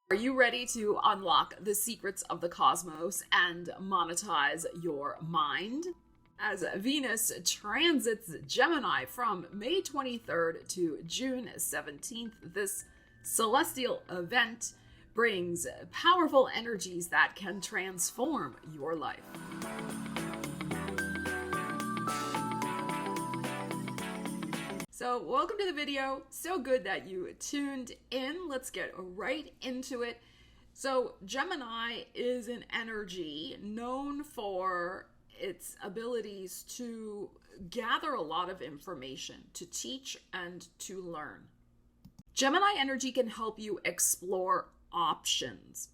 Are you ready to unlock the secrets of the cosmos and monetize your mind? As Venus transits Gemini from May 23rd to June 17th, this celestial event brings powerful energies that can transform your life. So welcome to the video. So good that you tuned in. Let's get right into it. So Gemini is an energy known for its abilities to gather a lot of information, to teach and to learn. Gemini energy can help you explore options.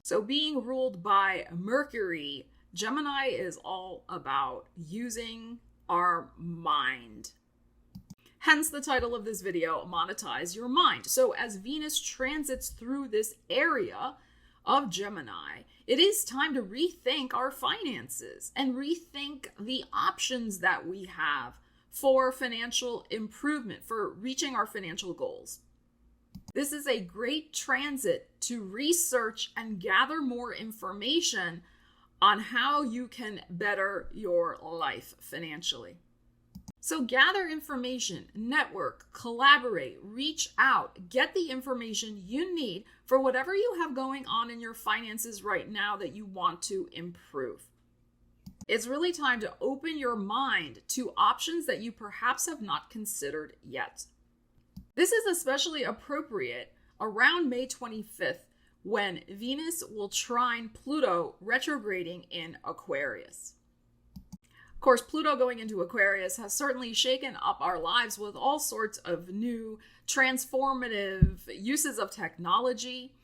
So being ruled by Mercury, Gemini is all about using our mind. Hence the title of this video, Monetize Your Mind. So as Venus transits through this area of Gemini, it is time to rethink our finances and rethink the options that we have for financial improvement, for reaching our financial goals. This is a great transit to research and gather more information on how you can better your life financially. So gather information, network, collaborate, reach out, get the information you need for whatever you have going on in your finances right now that you want to improve. It's really time to open your mind to options that you perhaps have not considered yet. This is especially appropriate around May 25th when Venus will trine Pluto retrograding in Aquarius. Of course, Pluto going into Aquarius has certainly shaken up our lives with all sorts of new transformative uses of technology.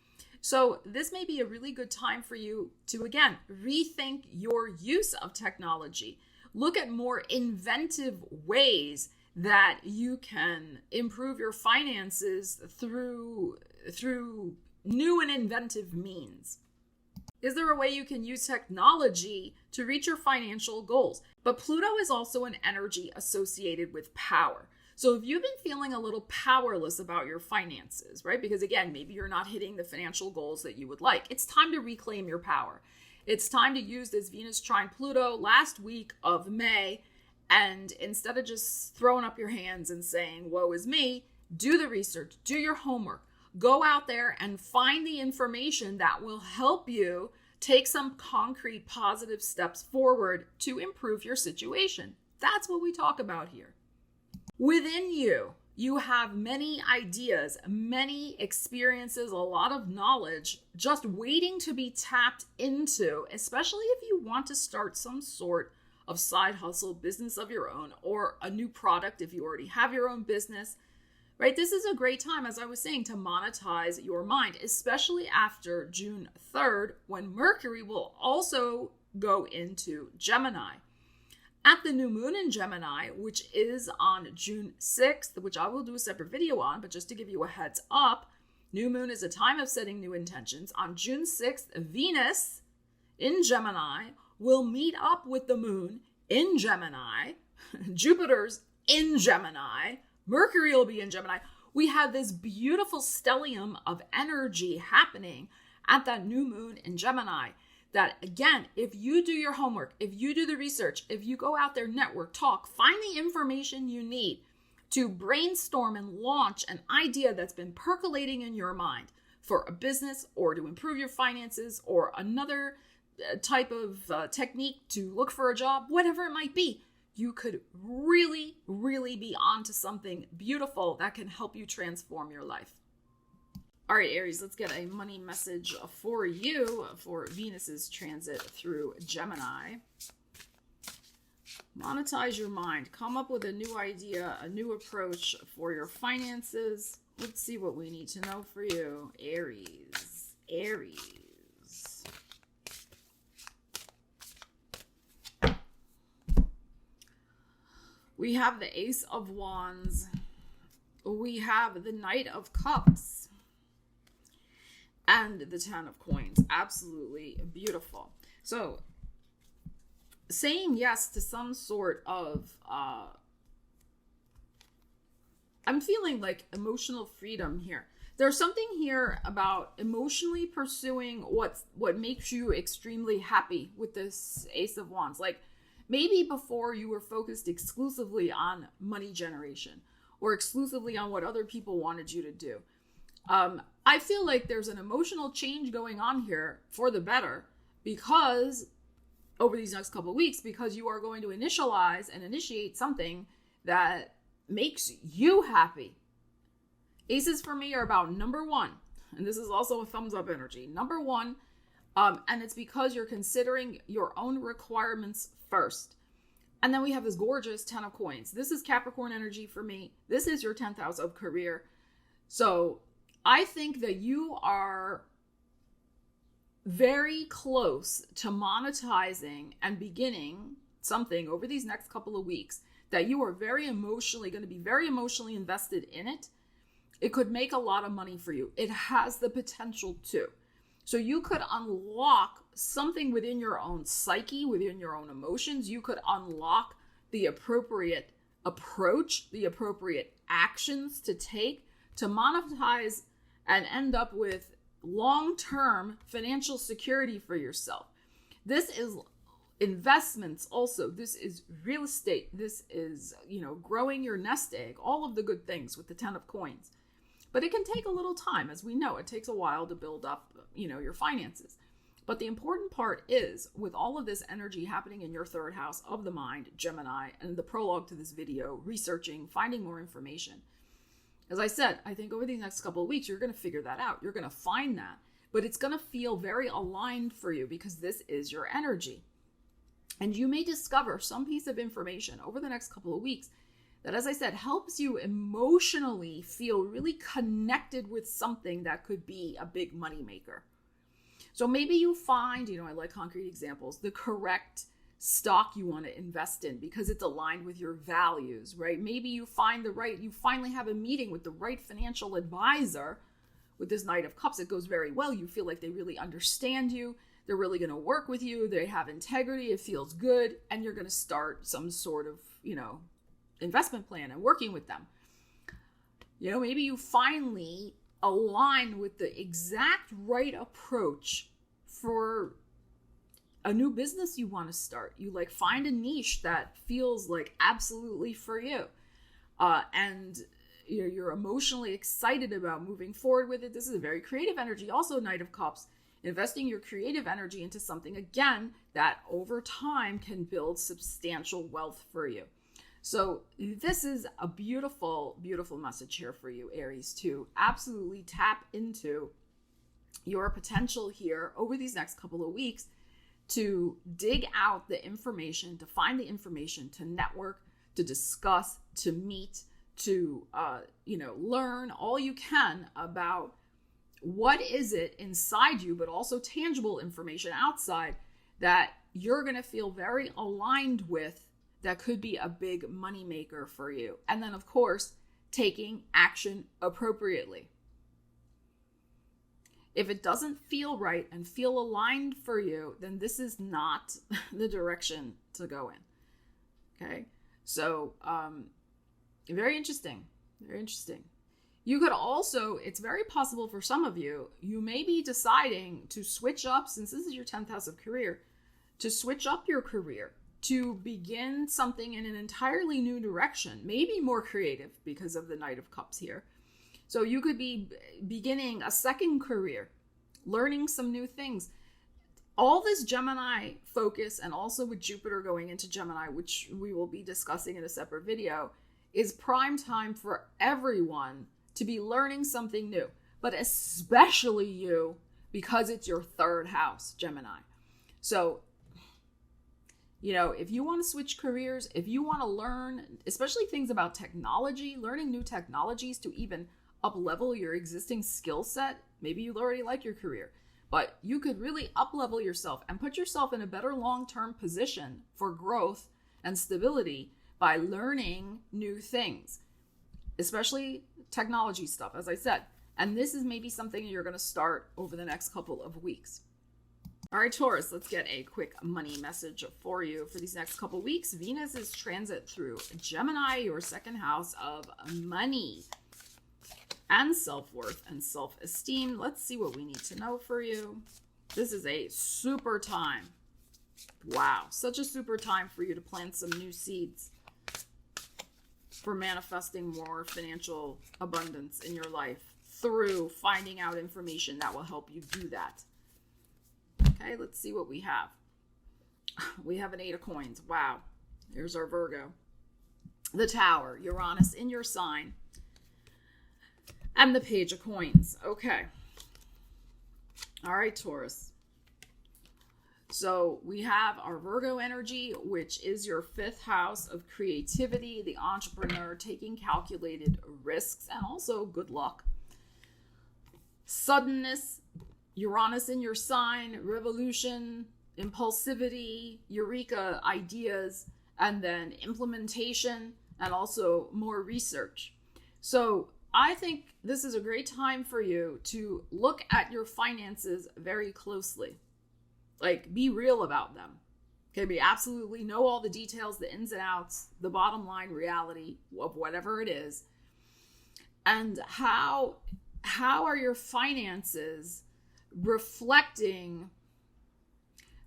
So this may be a really good time for you to, again, rethink your use of technology. Look at more inventive ways that you can improve your finances through new and inventive means. Is there a way you can use technology to reach your financial goals? But Pluto is also an energy associated with power. So if you've been feeling a little powerless about your finances, right? Because again, maybe you're not hitting the financial goals that you would like. It's time to reclaim your power. It's time to use this Venus trine Pluto last week of May. And instead of just throwing up your hands and saying, woe is me, do the research, do your homework. Go out there and find the information that will help you take some concrete positive steps forward to improve your situation. That's what we talk about here. Within you, you have many ideas, many experiences, a lot of knowledge just waiting to be tapped into, especially if you want to start some sort of side hustle, business of your own, or a new product if you already have your own business. Right? This is a great time, as I was saying, to monetize your mind, especially after June 3rd, when Mercury will also go into Gemini. At the new moon in Gemini, which is on June 6th, which I will do a separate video on, but just to give you a heads up, new moon is a time of setting new intentions. On June 6th, Venus in Gemini will meet up with the moon in Gemini, Jupiter's in Gemini, Mercury will be in Gemini. We have this beautiful stellium of energy happening at that new moon in Gemini that, again, if you do your homework, if you do the research, if you go out there, network, talk, find the information you need to brainstorm and launch an idea that's been percolating in your mind for a business or to improve your finances or another type of technique to look for a job, whatever it might be. You could really, really be onto something beautiful that can help you transform your life. All right, Aries, let's get a money message for you for Venus's transit through Gemini. Monetize your mind. Come up with a new idea, a new approach for your finances. Let's see what we need to know for you, Aries. Aries. We have the Ace of Wands. We have the Knight of Cups. And the Ten of Coins. Absolutely beautiful. So, saying yes to some sort of, I'm feeling like emotional freedom here. There's something here about emotionally pursuing what makes you extremely happy with this Ace of Wands. Like maybe before you were focused exclusively on money generation or exclusively on what other people wanted you to do. I feel like there's an emotional change going on here for the better because over these next couple of weeks, because you are going to initialize and initiate something that makes you happy. Aces for me are about number one, and this is also a thumbs up energy. Number one, and it's because you're considering your own requirements first. And then we have this gorgeous 10 of coins. This is Capricorn energy for me. This is your 10th house of career. So I think that you are very close to monetizing and beginning something over these next couple of weeks that you are going to be very emotionally invested in it. It could make a lot of money for you. It has the potential to. So you could unlock something within your own psyche, within your own emotions. You could unlock the appropriate approach, the appropriate actions to take to monetize and end up with long-term financial security for yourself. This is investments also. This is real estate. This is, growing your nest egg, all of the good things with the 10 of coins. But it can take a little time. As we know, it takes a while to build up, your finances. But the important part is with all of this energy happening in your third house of the mind, Gemini, and the prologue to this video, researching, finding more information. As I said, I think over these next couple of weeks, you're going to figure that out. You're going to find that, but it's going to feel very aligned for you because this is your energy. And you may discover some piece of information over the next couple of weeks that, as I said, helps you emotionally feel really connected with something that could be a big money maker. So maybe you find, I like concrete examples, the correct stock you want to invest in because it's aligned with your values, right? Maybe you finally have a meeting with the right financial advisor with this Knight of Cups. It goes very well. You feel like they really understand you. They're really going to work with you. They have integrity. It feels good. And you're going to start some sort of, investment plan and working with them. Maybe you finally align with the exact right approach for a new business you want to start. You find a niche that feels like absolutely for you. And you're emotionally excited about moving forward with it. This is a very creative energy. Also, Knight of Cups, investing your creative energy into something, again, that over time can build substantial wealth for you. So this is a beautiful, beautiful message here for you, Aries, to absolutely tap into your potential here over these next couple of weeks to dig out the information, to find the information, to network, to discuss, to meet, to, learn all you can about what is it inside you, but also tangible information outside that you're going to feel very aligned with that could be a big money maker for you. And then, of course, taking action appropriately. If it doesn't feel right and feel aligned for you, then this is not the direction to go in. Okay? So, very interesting. Very interesting. You could also, it's very possible for some of you, you may be deciding to switch up, since this is your 10th house of career, to switch up your career, to begin something in an entirely new direction, maybe more creative because of the Knight of Cups here. So you could be beginning a second career, learning some new things. All this Gemini focus, and also with Jupiter going into Gemini, which we will be discussing in a separate video, is prime time for everyone to be learning something new, but especially you because it's your third house, Gemini. So, if you want to switch careers, if you want to learn, especially things about technology, learning new technologies to even up-level your existing skill set, maybe you already like your career, but you could really up-level yourself and put yourself in a better long-term position for growth and stability by learning new things, especially technology stuff, as I said. And this is maybe something you're going to start over the next couple of weeks. All right, Taurus, let's get a quick money message for you for these next couple weeks. Venus is transit through Gemini, your second house of money. and self-worth and self-esteem. Let's see what we need to know for you. This is a super time. Wow, such a super time for you to plant some new seeds for manifesting more financial abundance in your life through finding out information that will help you do that. Okay, let's see what we have. We have an 8 of coins. Wow. Here's our Virgo. The Tower, Uranus in your sign. And the Page of Coins. Okay. All right, Taurus. So we have our Virgo energy, which is your 5th house of creativity, the entrepreneur, taking calculated risks, and also good luck. Suddenness, Uranus in your sign, revolution, impulsivity, eureka ideas, and then implementation, and also more research. So I think this is a great time for you to look at your finances very closely. Like, be real about them. Okay, we absolutely know all the details, the ins and outs, the bottom line reality of whatever it is. And how are your finances reflecting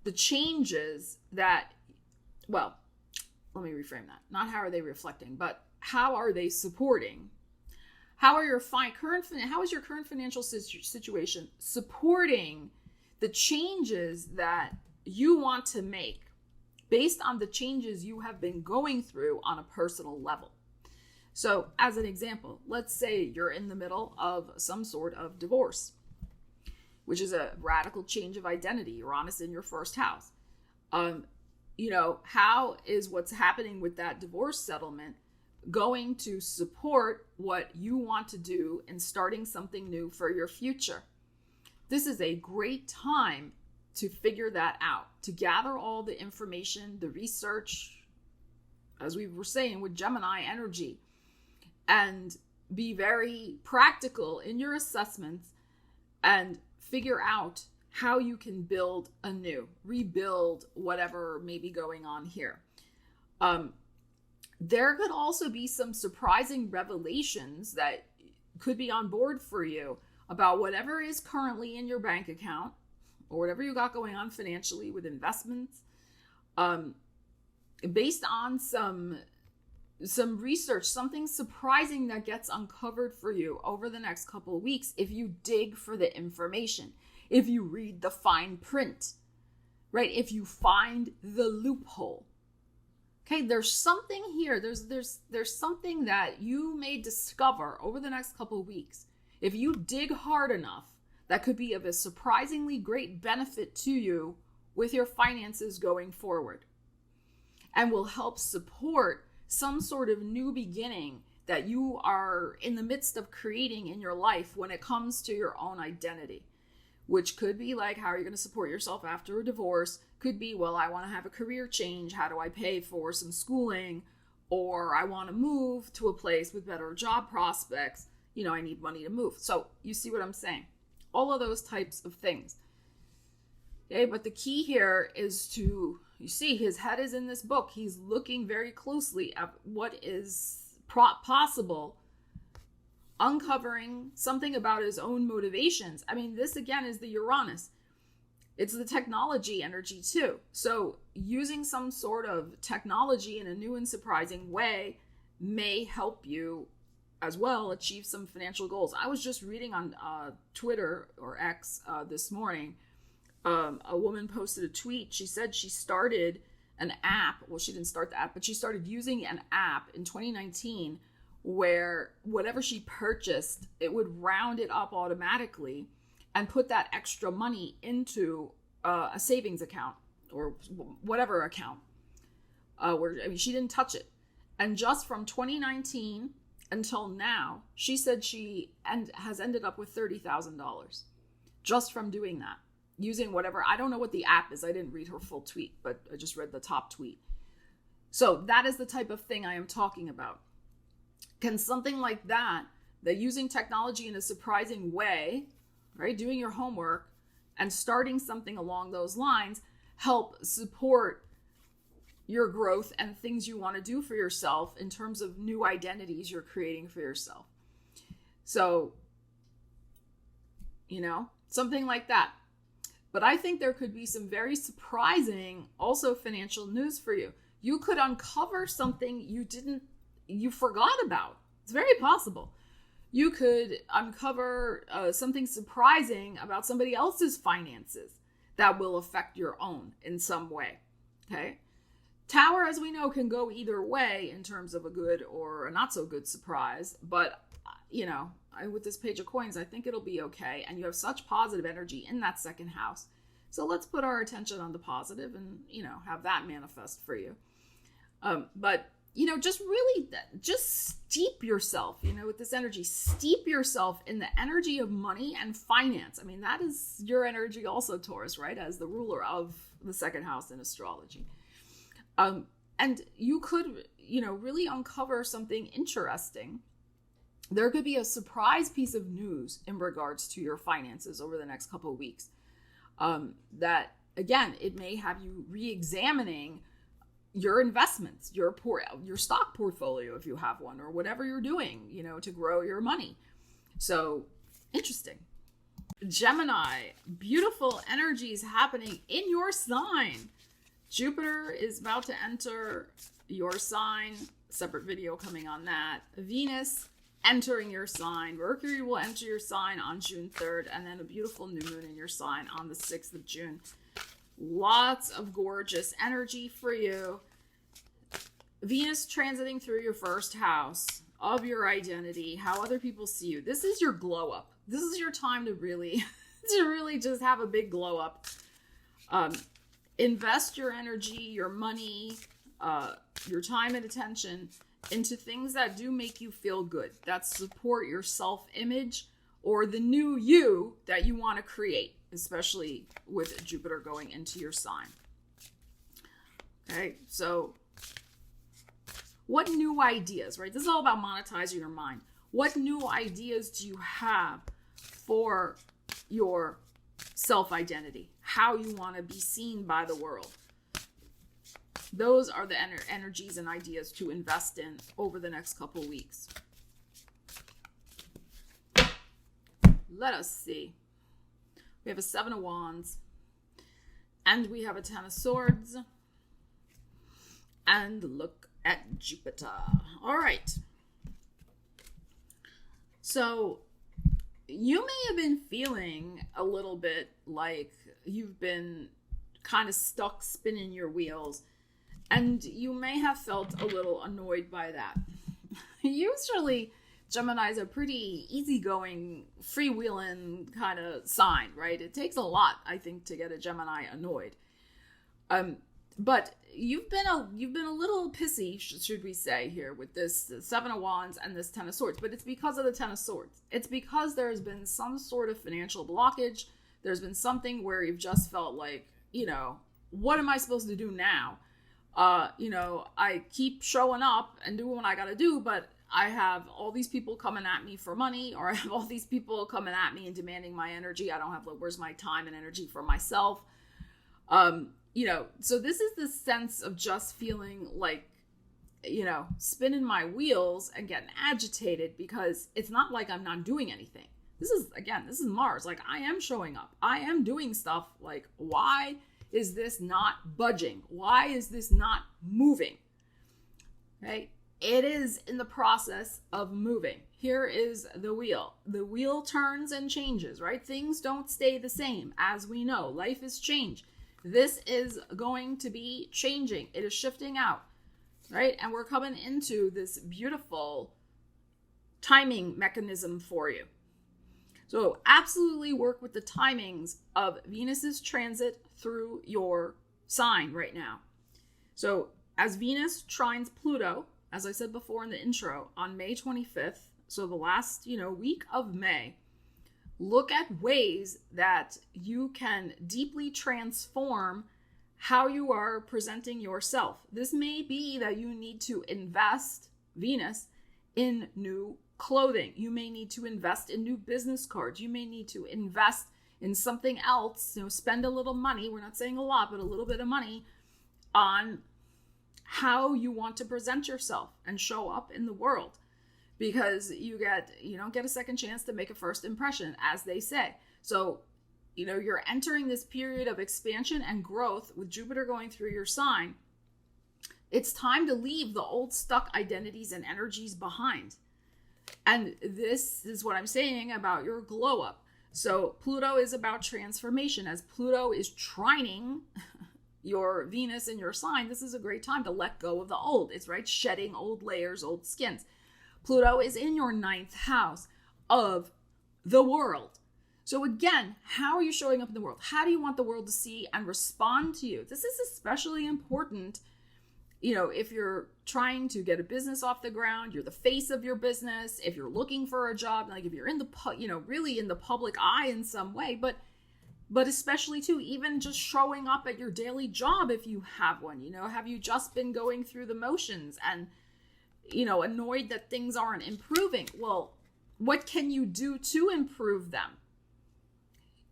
the changes that, well, let me reframe that. Not how are they reflecting, but how are they supporting? How is your current financial situation supporting the changes that you want to make based on the changes you have been going through on a personal level? So as an example, let's say you're in the middle of some sort of divorce, which is a radical change of identity, Uranus in your 1st house. How is what's happening with that divorce settlement going to support what you want to do in starting something new for your future? This is a great time to figure that out, to gather all the information, the research, as we were saying with Gemini energy, and be very practical in your assessments and figure out how you can build anew, rebuild whatever may be going on here. There could also be some surprising revelations that could be on board for you about whatever is currently in your bank account or whatever you got going on financially with investments, based on some research, something surprising that gets uncovered for you over the next couple of weeks if you dig for the information, if you read the fine print, right? If you find the loophole. Okay, there's something here. There's something that you may discover over the next couple of weeks. If you dig hard enough, that could be of a surprisingly great benefit to you with your finances going forward, and will help support some sort of new beginning that you are in the midst of creating in your life when it comes to your own identity, which could be like, how are you going to support yourself after a divorce? Could be, well, I want to have a career change. How do I pay for some schooling? Or I want to move to a place with better job prospects. I need money to move. So you see what I'm saying? All of those types of things. Okay, but the key here is to, you see, his head is in this book. He's looking very closely at what is possible, uncovering something about his own motivations. I mean, this again is the Uranus. It's the technology energy too. So using some sort of technology in a new and surprising way may help you as well achieve some financial goals. I was just reading on Twitter or X this morning. A woman posted a tweet. She said she started an app. Well, she didn't start the app, but she started using an app in 2019 where whatever she purchased, it would round it up automatically and put that extra money into a savings account or whatever account. She didn't touch it. And just from 2019 until now, she said she has ended up with $30,000 just from doing that, using whatever. I don't know what the app is. I didn't read her full tweet, but I just read the top tweet. So that is the type of thing I am talking about. Can something like that using technology in a surprising way, right, doing your homework and starting something along those lines, help support your growth and things you want to do for yourself in terms of new identities you're creating for yourself? So, something like that. But I think there could be some very surprising also financial news for you. You could uncover something you forgot about. It's very possible. You could uncover something surprising about somebody else's finances that will affect your own in some way. Okay. Tower, as we know, can go either way in terms of a good or a not so good surprise. But, with this Page of Coins, I think it'll be okay. And you have such positive energy in that second house. So let's put our attention on the positive and, have that manifest for you. But, just steep yourself, with this energy. Steep yourself in the energy of money and finance. I mean, that is your energy also, Taurus, right? As the ruler of the second house in astrology. And you could, really uncover something interesting. There could be a surprise piece of news in regards to your finances over the next couple of weeks. That, again, it may have you re-examining your investments, your stock portfolio, if you have one, or whatever you're doing, to grow your money. So, interesting. Gemini, beautiful energies happening in your sign. Jupiter is about to enter your sign. Separate video coming on that. Venus entering your sign. Mercury will enter your sign on June 3rd, and then a beautiful new moon in your sign on the 6th of June. Lots of gorgeous energy for you. Venus transiting through your first house of your identity, how other people see you. This is your glow up. This is your time to really just have a big glow up. Invest your energy, your money, your time and attention into things that do make you feel good, that support your self-image or the new you that you want to create, especially with Jupiter going into your sign. Okay, so what new ideas, right? This is all about monetizing your mind. What new ideas do you have for your self-identity? How you want to be seen by the world? Those are the energies and ideas to invest in over the next couple weeks. Let us see. We have a 7 of Wands. And we have a 10 of Swords. And look at Jupiter. All right. So you may have been feeling a little bit like you've been kind of stuck spinning your wheels. And you may have felt a little annoyed by that. Usually, Gemini is a pretty easygoing, freewheeling kind of sign, right? It takes a lot, I think, to get a Gemini annoyed. But you've been a little pissy, should we say, here with this 7 of Wands and this 10 of Swords. But it's because of the 10 of Swords. It's because there's been some sort of financial blockage. There's been something where you've just felt like, what am I supposed to do now? I keep showing up and doing what I gotta do, but I have all these people coming at me for money, or I have all these people coming at me and demanding my energy. I don't have, where's my time and energy for myself? So this is the sense of just feeling like, spinning my wheels and getting agitated because it's not like I'm not doing anything. This is Mars. Like, I am showing up. I am doing stuff. Like, why is this not budging? Why is this not moving? Okay. It is in the process of moving. Here is the wheel. The wheel turns and changes, right? Things don't stay the same. As we know, life is change. This is going to be changing. It is shifting out, right? And we're coming into this beautiful timing mechanism for you. So absolutely work with the timings of Venus's transit through your sign right now. So as Venus trines Pluto, as I said before in the intro, on May 25th, so the last, week of May, look at ways that you can deeply transform how you are presenting yourself. This may be that you need to invest, Venus, in new clothing. You may need to invest in new business cards. You may need to invest in something else, spend a little money. We're not saying a lot, but a little bit of money on how you want to present yourself and show up in the world. because you don't get a second chance to make a first impression, as they say. So, you're entering this period of expansion and growth with Jupiter going through your sign. It's time to leave the old stuck identities and energies behind. And this is what I'm saying about your glow up. So Pluto is about transformation. As Pluto is trining your Venus in your sign, this is a great time to let go of the old. It's right, shedding old layers, old skins. Pluto is in your 9th house of the world. So again, how are you showing up in the world? How do you want the world to see and respond to you? This is especially important, if you're trying to get a business off the ground, you're the face of your business, if you're looking for a job, like if you're in the, really in the public eye in some way, but especially too, even just showing up at your daily job if you have one, have you just been going through the motions and, annoyed that things aren't improving? Well, what can you do to improve them?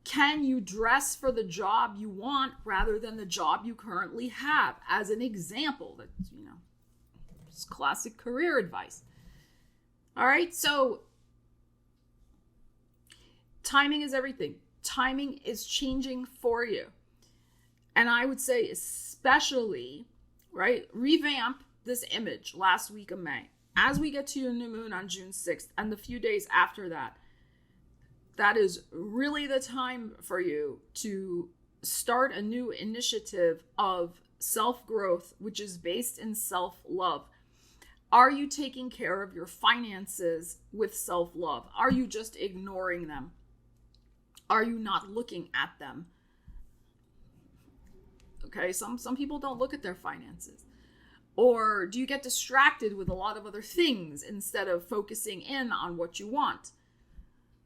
Can you dress for the job you want rather than the job you currently have? As an example, that's, it's classic career advice. All right, so timing is everything. Timing is changing for you. And I would say especially, right, revamp this image last week of May. As we get to your new moon on June 6th and the few days after that, that is really the time for you to start a new initiative of self-growth, which is based in self-love. Are you taking care of your finances with self-love? Are you just ignoring them? Are you not looking at them? Okay, some people don't look at their finances. Or do you get distracted with a lot of other things instead of focusing in on what you want?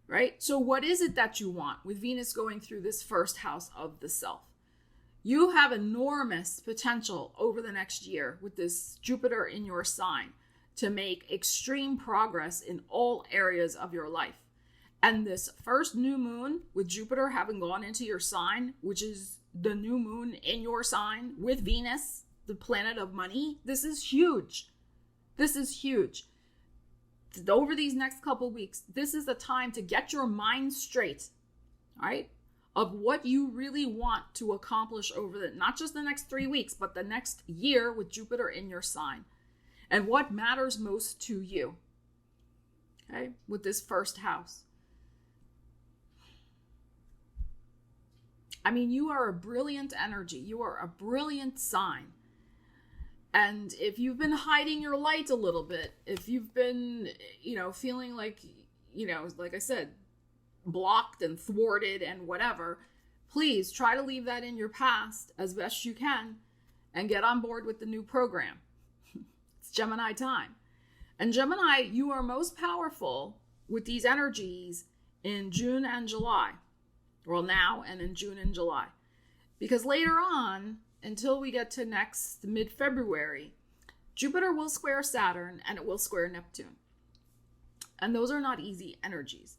Right? So what is it that you want with Venus going through this first house of the self? You have enormous potential over the next year with this Jupiter in your sign to make extreme progress in all areas of your life. And this first new moon with Jupiter having gone into your sign, which is the new moon in your sign with Venus, the planet of money, this is huge. This is huge. Over these next couple weeks, this is the time to get your mind straight, right? Of what you really want to accomplish over not just the next 3 weeks, but the next year with Jupiter in your sign. And what matters most to you, okay, with this first house. I mean, you are a brilliant energy. You are a brilliant sign. And if you've been hiding your light a little bit, if you've been, feeling like, like I said, blocked and thwarted and whatever, please try to leave that in your past as best you can and get on board with the new program. It's Gemini time. And Gemini, you are most powerful with these energies in June and July. Well, now and in June and July. Because later on, until we get to next mid-February, Jupiter will square Saturn and it will square Neptune. And those are not easy energies.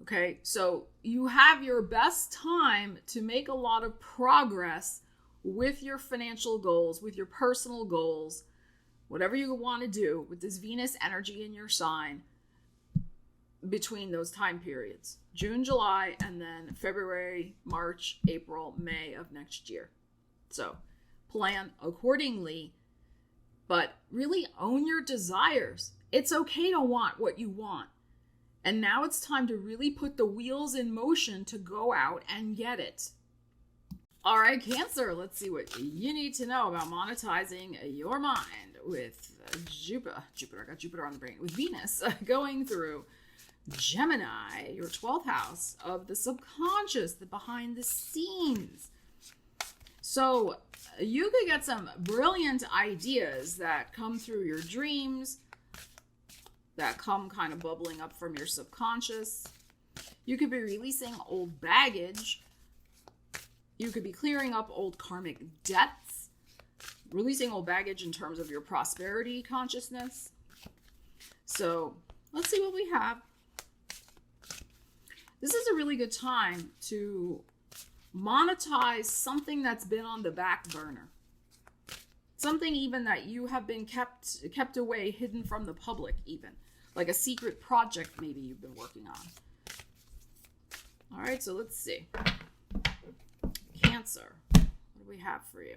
Okay, so you have your best time to make a lot of progress with your financial goals, with your personal goals, whatever you want to do with this Venus energy in your sign between those time periods. June, July, and then February, March, April, May of next year. So plan accordingly, but really own your desires. It's okay to want what you want. And now it's time to really put the wheels in motion to go out and get it. All right, Cancer, let's see what you need to know about monetizing your mind with Jupiter. I got Jupiter on the brain. With Venus going through Gemini, your 12th house of the subconscious, the behind the scenes. So you could get some brilliant ideas that come through your dreams, that come kind of bubbling up from your subconscious. You could be releasing old baggage. You could be clearing up old karmic debts, releasing old baggage in terms of your prosperity consciousness. So let's see what we have. This is a really good time to monetize something that's been on the back burner. Something even that you have been kept away, hidden from the public even. like a secret project maybe you've been working on. All right, so let's see. Cancer, what do we have for you?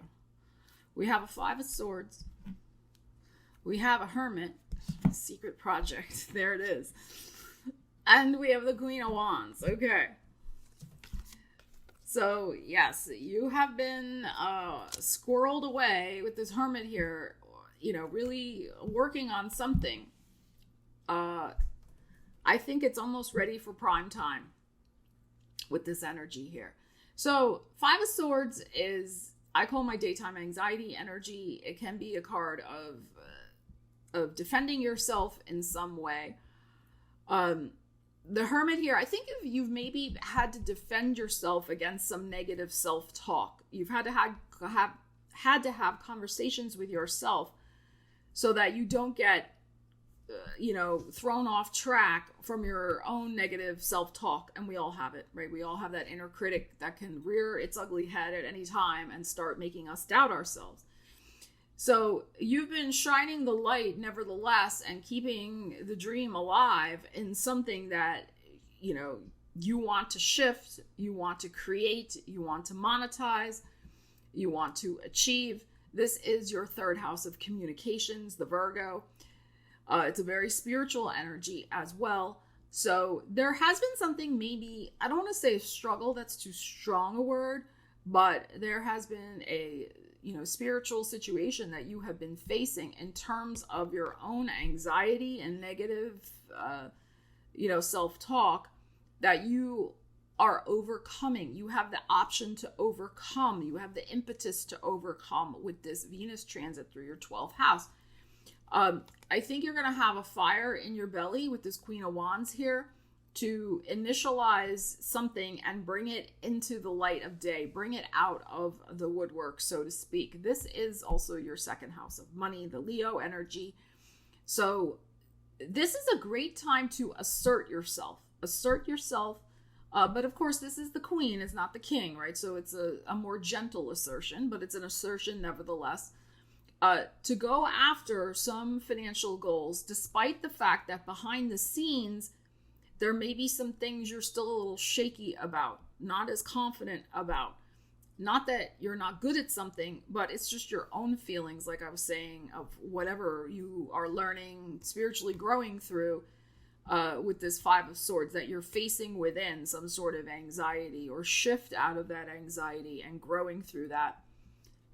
We have a 5 of Swords. We have a Hermit, secret project. There it is. And we have the Queen of Wands. Okay. So, yes, you have been squirreled away with this Hermit here, you know, really working on something. I think it's almost ready for prime time with this energy here. So, 5 of Swords is, I call my daytime anxiety energy. It can be a card of defending yourself in some way. The Hermit here, I think if you've maybe had to defend yourself against some negative self-talk. You've had to have conversations with yourself so that you don't get, you know, thrown off track from your own negative self-talk. And we all have it, right? We all have that inner critic that can rear its ugly head at any time and start making us doubt ourselves. So you've been shining the light, nevertheless, and keeping the dream alive in something that, you know, you want to shift, you want to create, you want to monetize, you want to achieve. This is your 3rd house of communications, the Virgo. It's a very spiritual energy as well. So there has been something, maybe, I don't want to say struggle, that's too strong a word, but there has been a, you know, spiritual situation that you have been facing in terms of your own anxiety and negative, you know, self-talk that you are overcoming. You have the option to overcome. You have the impetus to overcome with this Venus transit through your 12th house. I think you're going to have a fire in your belly with this Queen of Wands here to initialize something and bring it into the light of day, bring it out of the woodwork, so to speak. This is also your 2nd house of money, the Leo energy. So this is a great time to assert yourself. But of course, this is the queen, it's not the king, right? So it's a more gentle assertion, but it's an assertion nevertheless. To go after some financial goals, despite the fact that behind the scenes, there may be some things you're still a little shaky about, not as confident about. Not that you're not good at something, but it's just your own feelings, like I was saying, of whatever you are learning, spiritually growing through with this 5 of Swords, that you're facing within some sort of anxiety or shift out of that anxiety and growing through that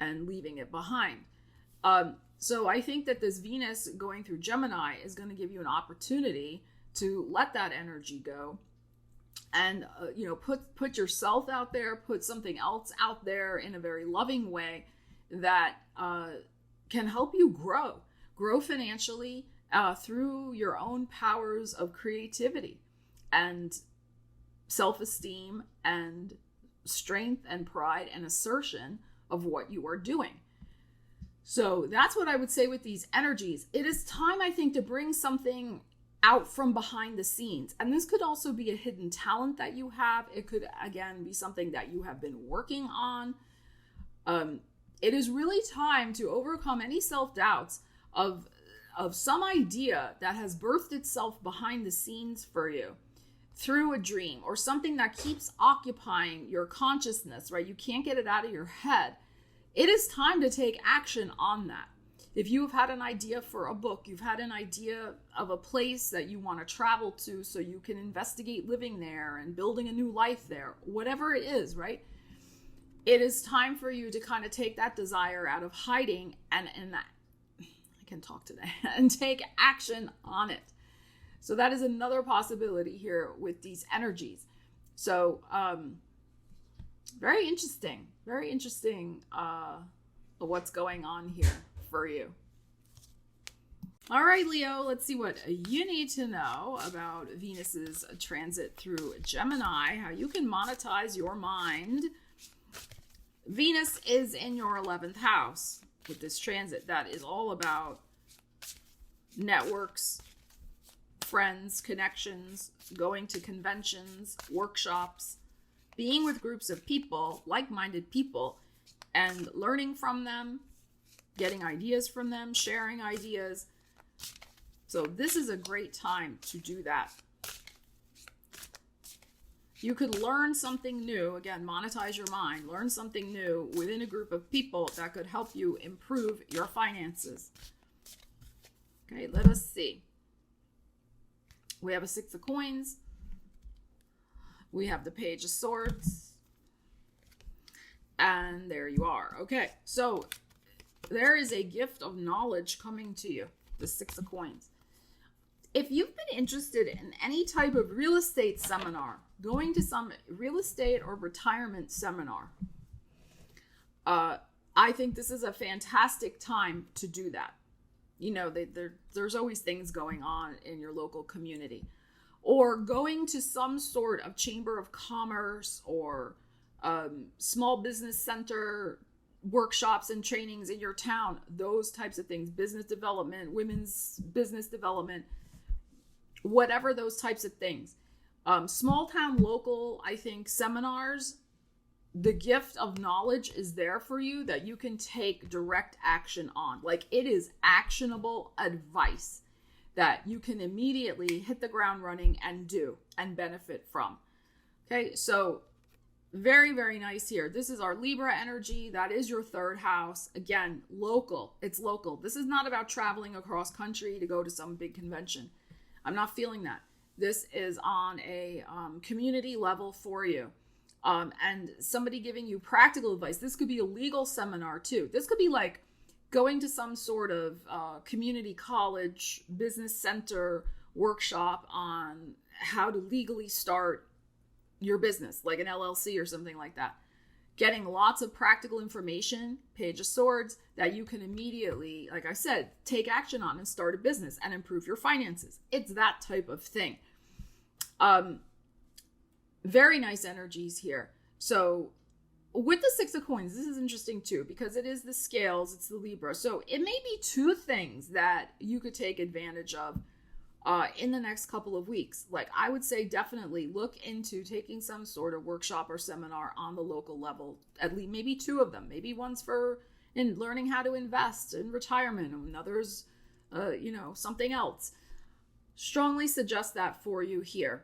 and leaving it behind. So I think that this Venus going through Gemini is going to give you an opportunity to let that energy go and, you know, put yourself out there, put something else out there in a very loving way that can help you grow financially through your own powers of creativity and self-esteem and strength and pride and assertion of what you are doing. So that's what I would say with these energies. It is time, I think, to bring something out from behind the scenes. And this could also be a hidden talent that you have. It could, again, be something that you have been working on. It is really time to overcome any self-doubts of some idea that has birthed itself behind the scenes for you through a dream or something that keeps occupying your consciousness, right? You can't get it out of your head. It is time to take action on that. If you have had an idea for a book, you've had an idea of a place that you want to travel to so you can investigate living there and building a new life there, whatever it is, right? It is time for you to kind of take that desire out of hiding and I can talk today, and take action on it. So that is another possibility here with these energies. So, very interesting what's going on here for you. All right, Leo, let's see what you need to know about Venus's transit through Gemini, how you can monetize your mind. Venus is in your 11th house with this transit. That is all about networks, friends, connections, going to conventions, workshops, being with groups of people, like-minded people, and learning from them, getting ideas from them, sharing ideas. So this is a great time to do that. You could learn something new. Again, monetize your mind. Learn something new within a group of people that could help you improve your finances. Okay, let us see. We have a 6 of coins. We have the Page of Swords. And there you are. Okay, so there is a gift of knowledge coming to you, the 6 of coins. If you've been interested in any type of real estate seminar, going to some real estate or retirement seminar, I think this is a fantastic time to do that. You know, there's always things going on in your local community. Or going to some sort of chamber of commerce or small business center workshops and trainings in your town, those types of things, business development, women's business development, whatever those types of things. Small town, local, I think, seminars, the gift of knowledge is there for you that you can take direct action on. Like, it is actionable advice that you can immediately hit the ground running and do and benefit from. Okay, so very, very nice here. This is our Libra energy. That is your 3rd house. Again, local. It's local. This is not about traveling across country to go to some big convention. I'm not feeling that. This is on a community level for you. And somebody giving you practical advice. This could be a legal seminar too. This could be like going to some sort of community college, business center workshop on how to legally start your business, like an LLC or something like that. Getting lots of practical information, Page of Swords, that you can immediately, like I said, take action on and start a business and improve your finances. It's that type of thing. Very nice energies here. So with the 6 of coins, this is interesting too, because it is the scales, it's the Libra. So it may be 2 things that you could take advantage of in the next couple of weeks. Like, I would say definitely look into taking some sort of workshop or seminar on the local level, at least maybe 2 of them. Maybe one's for in learning how to invest in retirement, and others, something else. Strongly suggest that for you here.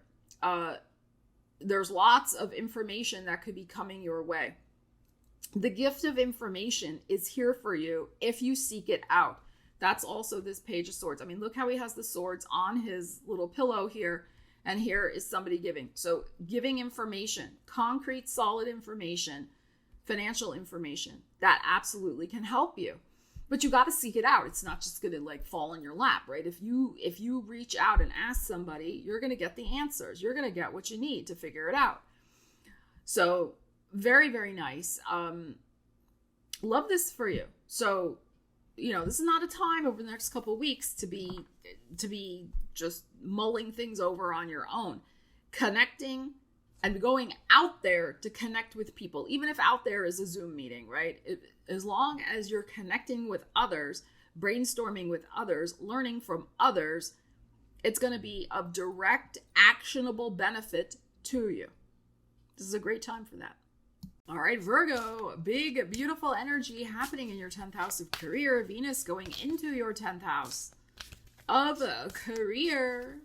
There's lots of information that could be coming your way. The gift of information is here for you if you seek it out. That's also this Page of Swords. I mean, look how he has the swords on his little pillow here. And here is somebody giving. So giving information, concrete, solid information, financial information that absolutely can help you. But you got to seek it out. It's not just going to like fall in your lap, right? If you reach out and ask somebody, you're going to get the answers. You're going to get what you need to figure it out. So very, very nice. Love this for you. So, this is not a time over the next couple of weeks to be just mulling things over on your own. Connecting and going out there to connect with people, even if out there is a Zoom meeting, right? As long as you're connecting with others, brainstorming with others, learning from others, it's going to be of direct, actionable benefit to you. This is a great time for that. All right, Virgo, big, beautiful energy happening in your 10th house of career. Venus going into your 10th house of career.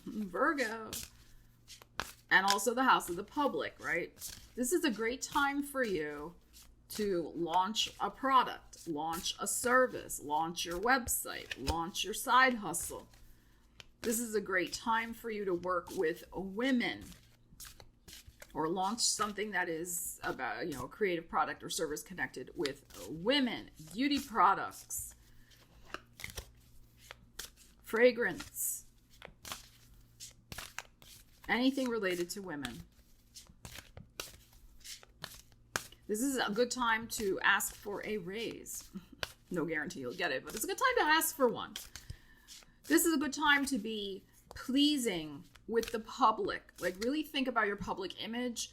Virgo. And also the house of the public, right? This is a great time for you to launch a product, launch a service, launch your website, launch your side hustle. This is a great time for you to work with women or launch something that is about, a creative product or service connected with women, beauty products, fragrance, anything related to women. This is a good time to ask for a raise. No guarantee you'll get it, but it's a good time to ask for one. This is a good time to be pleasing with the public. Like, really think about your public image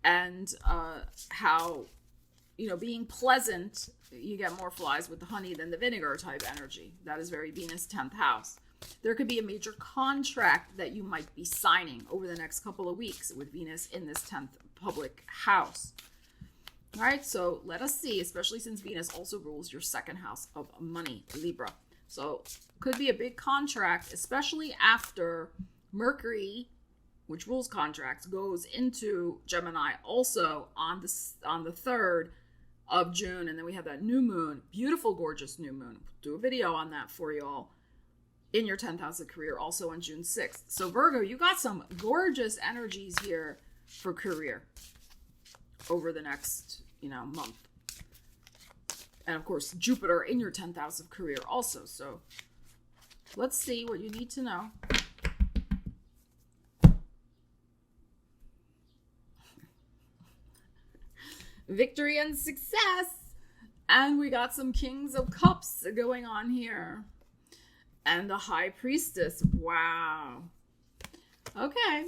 and how, being pleasant, you get more flies with the honey than the vinegar type energy. That is very Venus 10th house. There could be a major contract that you might be signing over the next couple of weeks with Venus in this 10th public house. All right, so let us see, especially since Venus also rules your 2nd house of money, Libra. So could be a big contract, especially after Mercury, which rules contracts, goes into Gemini also on the 3rd of June. And then we have that new moon, beautiful, gorgeous new moon. Do a video on that for you all in your 10th house of career, also on June 6th. So Virgo, you got some gorgeous energies here for career over the next, month. And of course, Jupiter in your 10th house of career also. So let's see what you need to know. Victory and success. And we got some Kings of Cups going on here. And a High Priestess. Wow. Okay.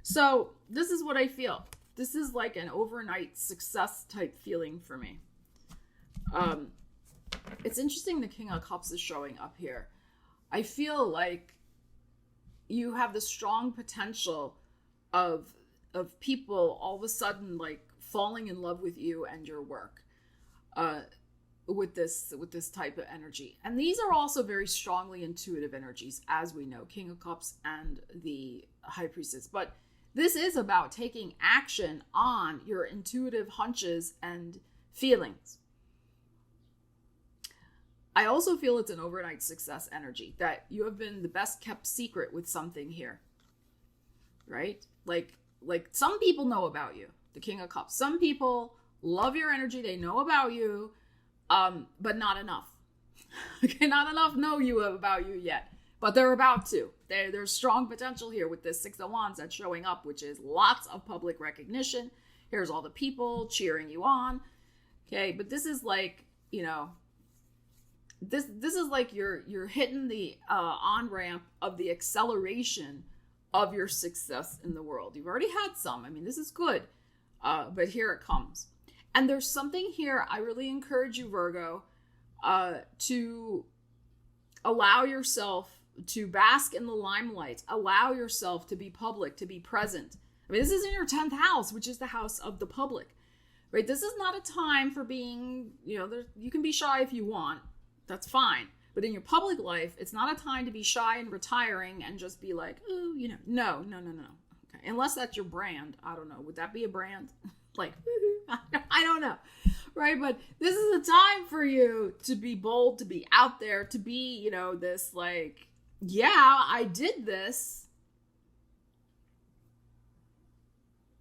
So this is what I feel. This is like an overnight success type feeling for me. It's interesting the King of Cups is showing up here. I feel like you have the strong potential of people all of a sudden like falling in love with you and your work with this type of energy. And these are also very strongly intuitive energies, as we know, King of Cups and the High Priestess. But this is about taking action on your intuitive hunches and feelings. I also feel it's an overnight success energy, that you have been the best kept secret with something here, right? Like some people know about you, the King of Cups. Some people love your energy. They know about you, but not enough. Okay, not enough know you about you yet, but they're about to. There's strong potential here with this Six of Wands that's showing up, which is lots of public recognition. Here's all the people cheering you on. Okay, but this is like, this is like you're hitting the on-ramp of the acceleration of your success in the world. You've already had some. I mean, this is good, but here it comes. And there's something here I really encourage you, Virgo, to allow yourself to bask in the limelight. Allow yourself to be public, to be present. I mean, this is in your 10th house, which is the house of the public, right? This is not a time for being, you can be shy if you want. That's fine. But in your public life, it's not a time to be shy and retiring and just be like, oh, no. Okay. Unless that's your brand. I don't know. Would that be a brand? Like, I don't know. Right. But this is a time for you to be bold, to be out there, to be, this like, yeah, I did this.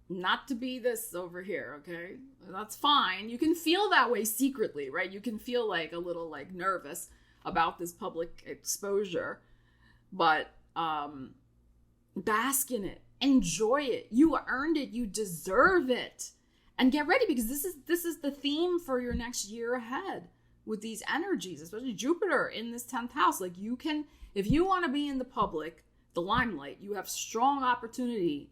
Not to be this over here, okay? That's fine. You can feel that way secretly, right? You can feel like a little like nervous about this public exposure, but bask in it, enjoy it. You earned it. You deserve it, and get ready, because this is the theme for your next year ahead with these energies, especially Jupiter in this 10th house. Like, you can, if you want to be in the public, the limelight, you have strong opportunity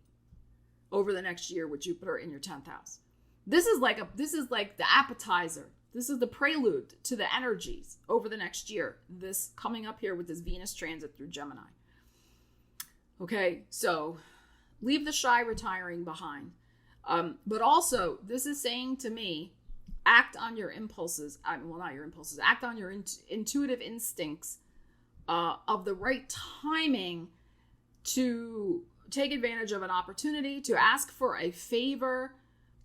over the next year with Jupiter in your 10th house. This is like the appetizer. This is the prelude to the energies over the next year. This coming up here with this Venus transit through Gemini. Okay, so leave the shy retiring behind. But also, this is saying to me, act on your impulses. Not your impulses. Act on your intuitive instincts of the right timing to take advantage of an opportunity, to ask for a favor,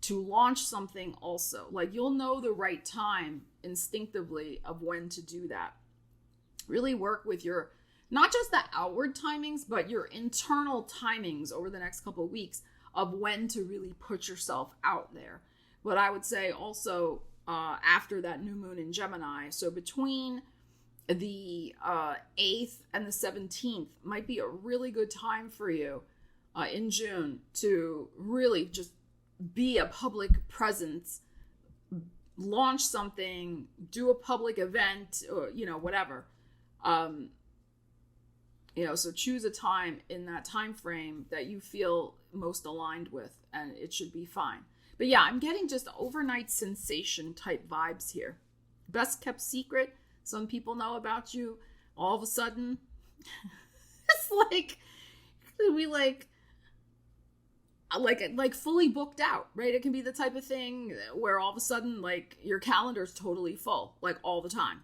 to launch something also. Like, you'll know the right time instinctively of when to do that. Really work with your, not just the outward timings, but your internal timings over the next couple of weeks of when to really put yourself out there. But I would say also after that new moon in Gemini, so between the 8th and the 17th might be a really good time for you in June to really just be a public presence, launch something, do a public event, or, whatever. So choose a time in that time frame that you feel most aligned with, and it should be fine. But yeah, I'm getting just overnight sensation type vibes here. Best kept secret. Some people know about you. All of a sudden, it's like we like fully booked out, right? It can be the type of thing where all of a sudden, like, your calendar's totally full, like, all the time.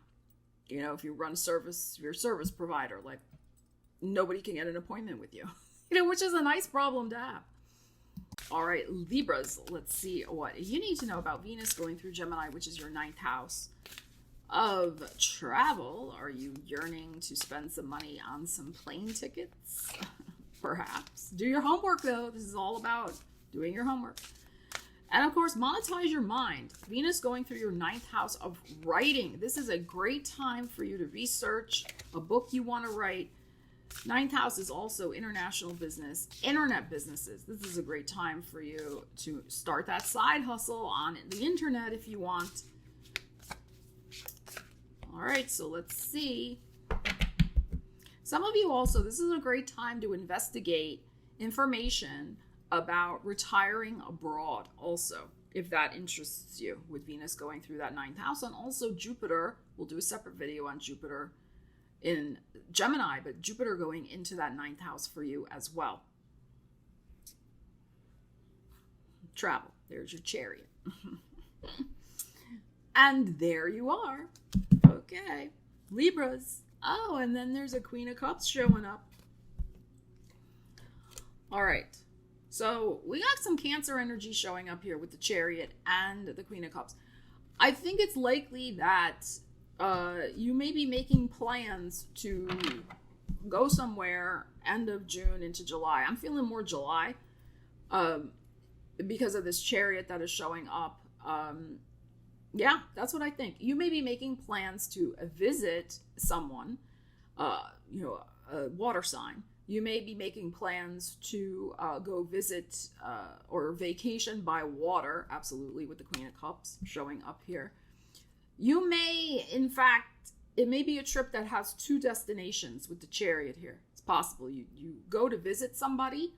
You know, if you run service, you're a service provider, like nobody can get an appointment with you, you know, which is a nice problem to have. All right, Libras, let's see what you need to know about Venus going through Gemini, which is your 9th house of travel. Are you yearning to spend some money on some plane tickets? Perhaps. Do your homework, though. This is all about doing your homework. And of course, monetize your mind. Venus going through your 9th house of writing. This is a great time for you to research a book you want to write. 9th house is also international business, internet businesses. This is a great time for you to start that side hustle on the internet if you want. All right, so let's see. Some of you also, this is a great time to investigate information about retiring abroad also, if that interests you, with Venus going through that 9th house. And also Jupiter, we'll do a separate video on Jupiter in Gemini, but Jupiter going into that 9th house for you as well. Travel, there's your Chariot. And there you are. Okay, Libras. Oh, and then there's a Queen of Cups showing up. All right. So we got some Cancer energy showing up here with the Chariot and the Queen of Cups. I think it's likely that you may be making plans to go somewhere end of June into July. I'm feeling more July because of this Chariot that is showing up. Yeah, that's what I think. You may be making plans to visit someone, you know, a water sign. You may be making plans to go visit or vacation by water, absolutely, with the Queen of Cups showing up here. You may, in fact, it may be a trip that has 2 destinations with the Chariot here. It's possible. You go to visit somebody,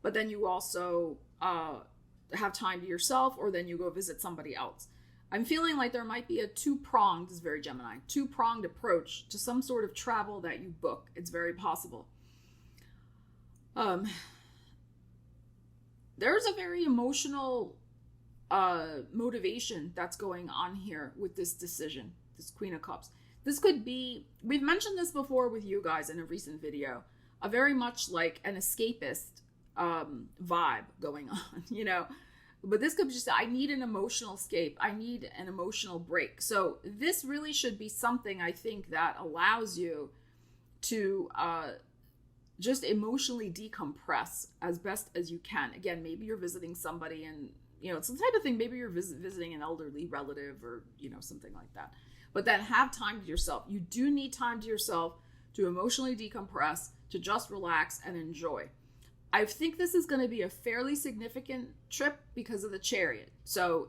but then you also have time to yourself, or then you go visit somebody else. I'm feeling like there might be a 2-pronged, this is very Gemini, 2-pronged approach to some sort of travel that you book. It's very possible. There's a very emotional motivation that's going on here with this decision, this Queen of Cups. This could be, we've mentioned this before with you guys in a recent video, a very much like an escapist vibe going on, you know. But this could be just, I need an emotional escape. I need an emotional break. So this really should be something, I think, that allows you to just emotionally decompress as best as you can. Again, maybe you're visiting somebody and, you know, it's the type of thing, maybe you're visiting an elderly relative or, you know, something like that. But then have time to yourself. You do need time to yourself to emotionally decompress, to just relax and enjoy. I think this is going to be a fairly significant trip because of the Chariot. So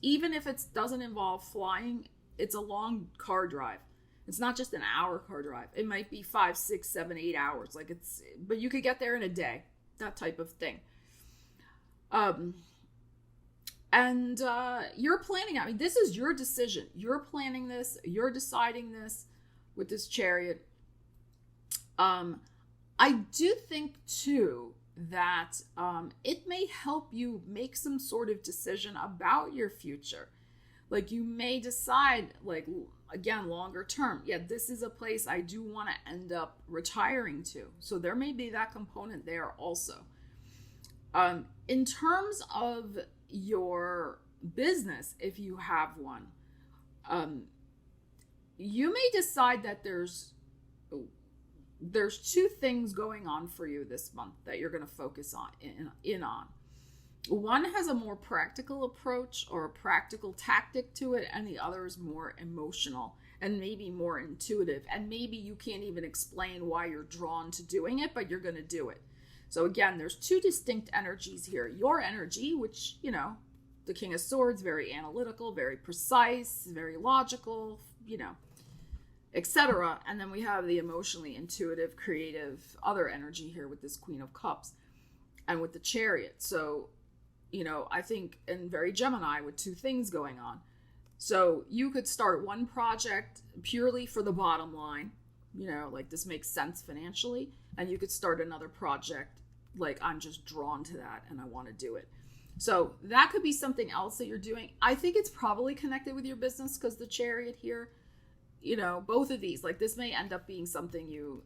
even if it doesn't involve flying, it's a long car drive. It's not just an hour car drive. It might be 5, 6, 7, 8 hours. Like but you could get there in a day, that type of thing. And you're planning, I mean, this is your decision. You're planning this, you're deciding this with this Chariot. I do think too that it may help you make some sort of decision about your future. Like you may decide, like, again, longer term, yeah, this is a place I do want to end up retiring to. So there may be that component there also. In terms of your business, if you have one, you may decide that there's 2 things going on for you this month that you're going to focus on on. One has a more practical approach or a practical tactic to it, and the other is more emotional and maybe more intuitive. And maybe you can't even explain why you're drawn to doing it, but you're going to do it. So again, there's 2 distinct energies here. Your energy, which, you know, the King of Swords, very analytical, very precise, very logical, you know, etc. And then we have the emotionally intuitive, creative, other energy here with this Queen of Cups and with the Chariot. So, you know, I think, and very Gemini with 2 things going on. So you could start one project purely for the bottom line, you know, like this makes sense financially. And you could start another project like I'm just drawn to that and I want to do it. So that could be something else that you're doing. I think it's probably connected with your business because the Chariot here, both of these, like this may end up being something you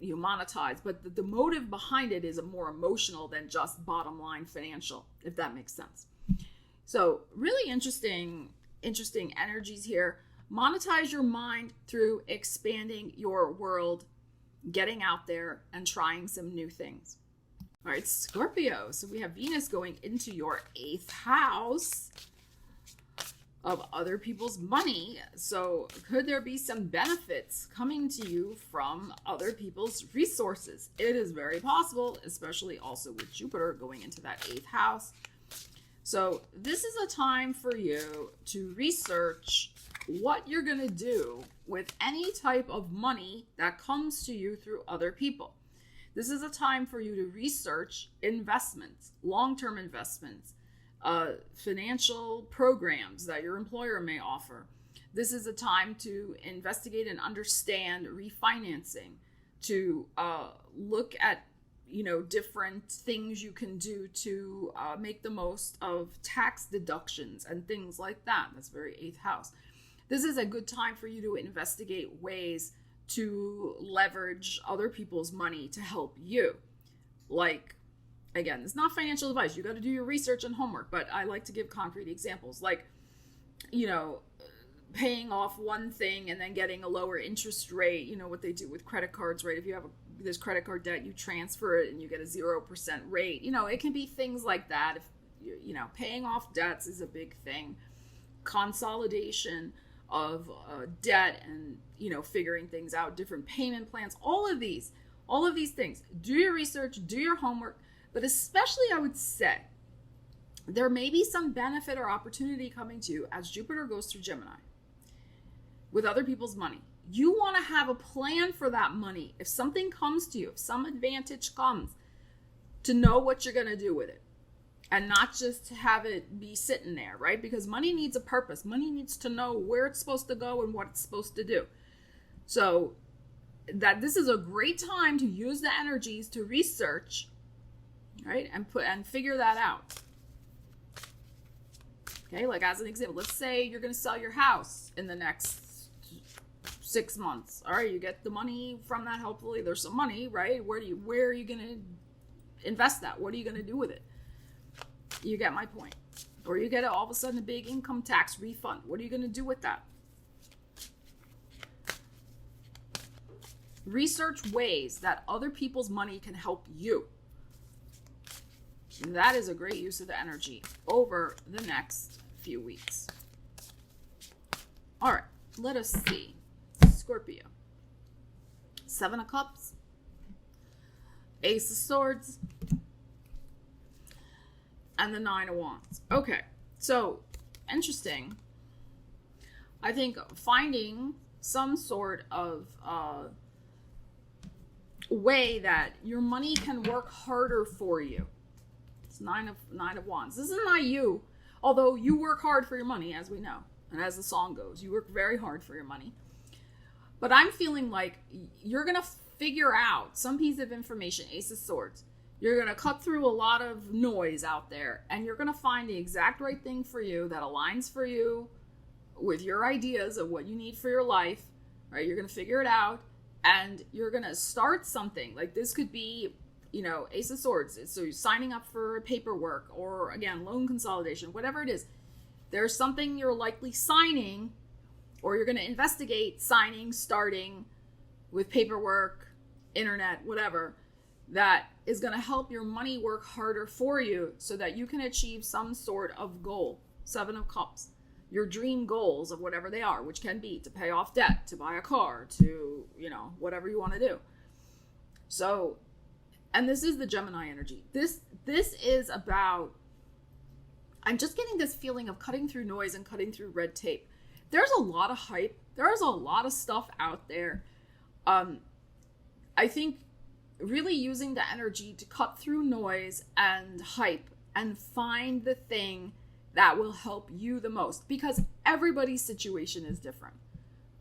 monetize, but the motive behind it is a more emotional than just bottom line financial, if that makes sense. So really interesting energies here. Monetize your mind through expanding your world, getting out there and trying some new things. All right, Scorpio. So we have Venus going into your 8th house of other people's money. So could there be some benefits coming to you from other people's resources? It is very possible, especially also with Jupiter going into that 8th house. So this is a time for you to research what you're going to do with any type of money that comes to you through other people. This is a time for you to research investments, long-term investments, financial programs that your employer may offer. This is a time to investigate and understand refinancing, to look at different things you can do to make the most of tax deductions and things like that. That's very 8th house. This is a good time for you to investigate ways to leverage other people's money to help you. Like, again, it's not financial advice. You got to do your research and homework, but I like to give concrete examples, like, paying off one thing and then getting a lower interest rate, what they do with credit cards, right? If you have this credit card debt, you transfer it and you get a 0% rate. It can be things like that. If paying off debts is a big thing. Consolidation of debt and, figuring things out, different payment plans, all of these things. Do your research, do your homework, but especially I would say there may be some benefit or opportunity coming to you as Jupiter goes through Gemini with other people's money. You want to have a plan for that money. If something comes to you, if some advantage comes, to know what you're going to do with it and not just have it be sitting there, right? Because money needs a purpose. Money needs to know where it's supposed to go and what it's supposed to do. So that this is a great time to use the energies to research, right? And figure that out. Okay, like as an example, let's say you're going to sell your house in the next 6 months. All right, you get the money from that. Hopefully there's some money, right? Where are you going to invest that? What are you going to do with it? You get my point. Or you get all of a sudden a big income tax refund. What are you going to do with that? Research ways that other people's money can help you. And that is a great use of the energy over the next few weeks. All right, let us see. Scorpio. 7 of Cups. Ace of Swords. And the 9 of Wands. Okay, so interesting. I think finding some sort of way that your money can work harder for you. It's 9 of Wands. This is not you, although you work hard for your money, as we know. And as the song goes, you work very hard for your money. But I'm feeling like you're going to figure out some piece of information, Ace of Swords. You're going to cut through a lot of noise out there, and you're going to find the exact right thing for you that aligns for you with your ideas of what you need for your life, right? You're going to figure it out, and you're going to start something. Like this could be, Ace of Swords. So you're signing up for paperwork or, again, loan consolidation, whatever it is. There's something you're likely signing, or you're going to investigate signing, starting with paperwork, internet, whatever, that is going to help your money work harder for you so that you can achieve some sort of goal. 7 of Cups. Your dream goals of whatever they are, which can be to pay off debt, to buy a car, to, whatever you want to do. So, and this is the Gemini energy. This is about, I'm just getting this feeling of cutting through noise and cutting through red tape. There's a lot of hype. There's a lot of stuff out there. I think really using the energy to cut through noise and hype and find the thing that will help you the most, because everybody's situation is different,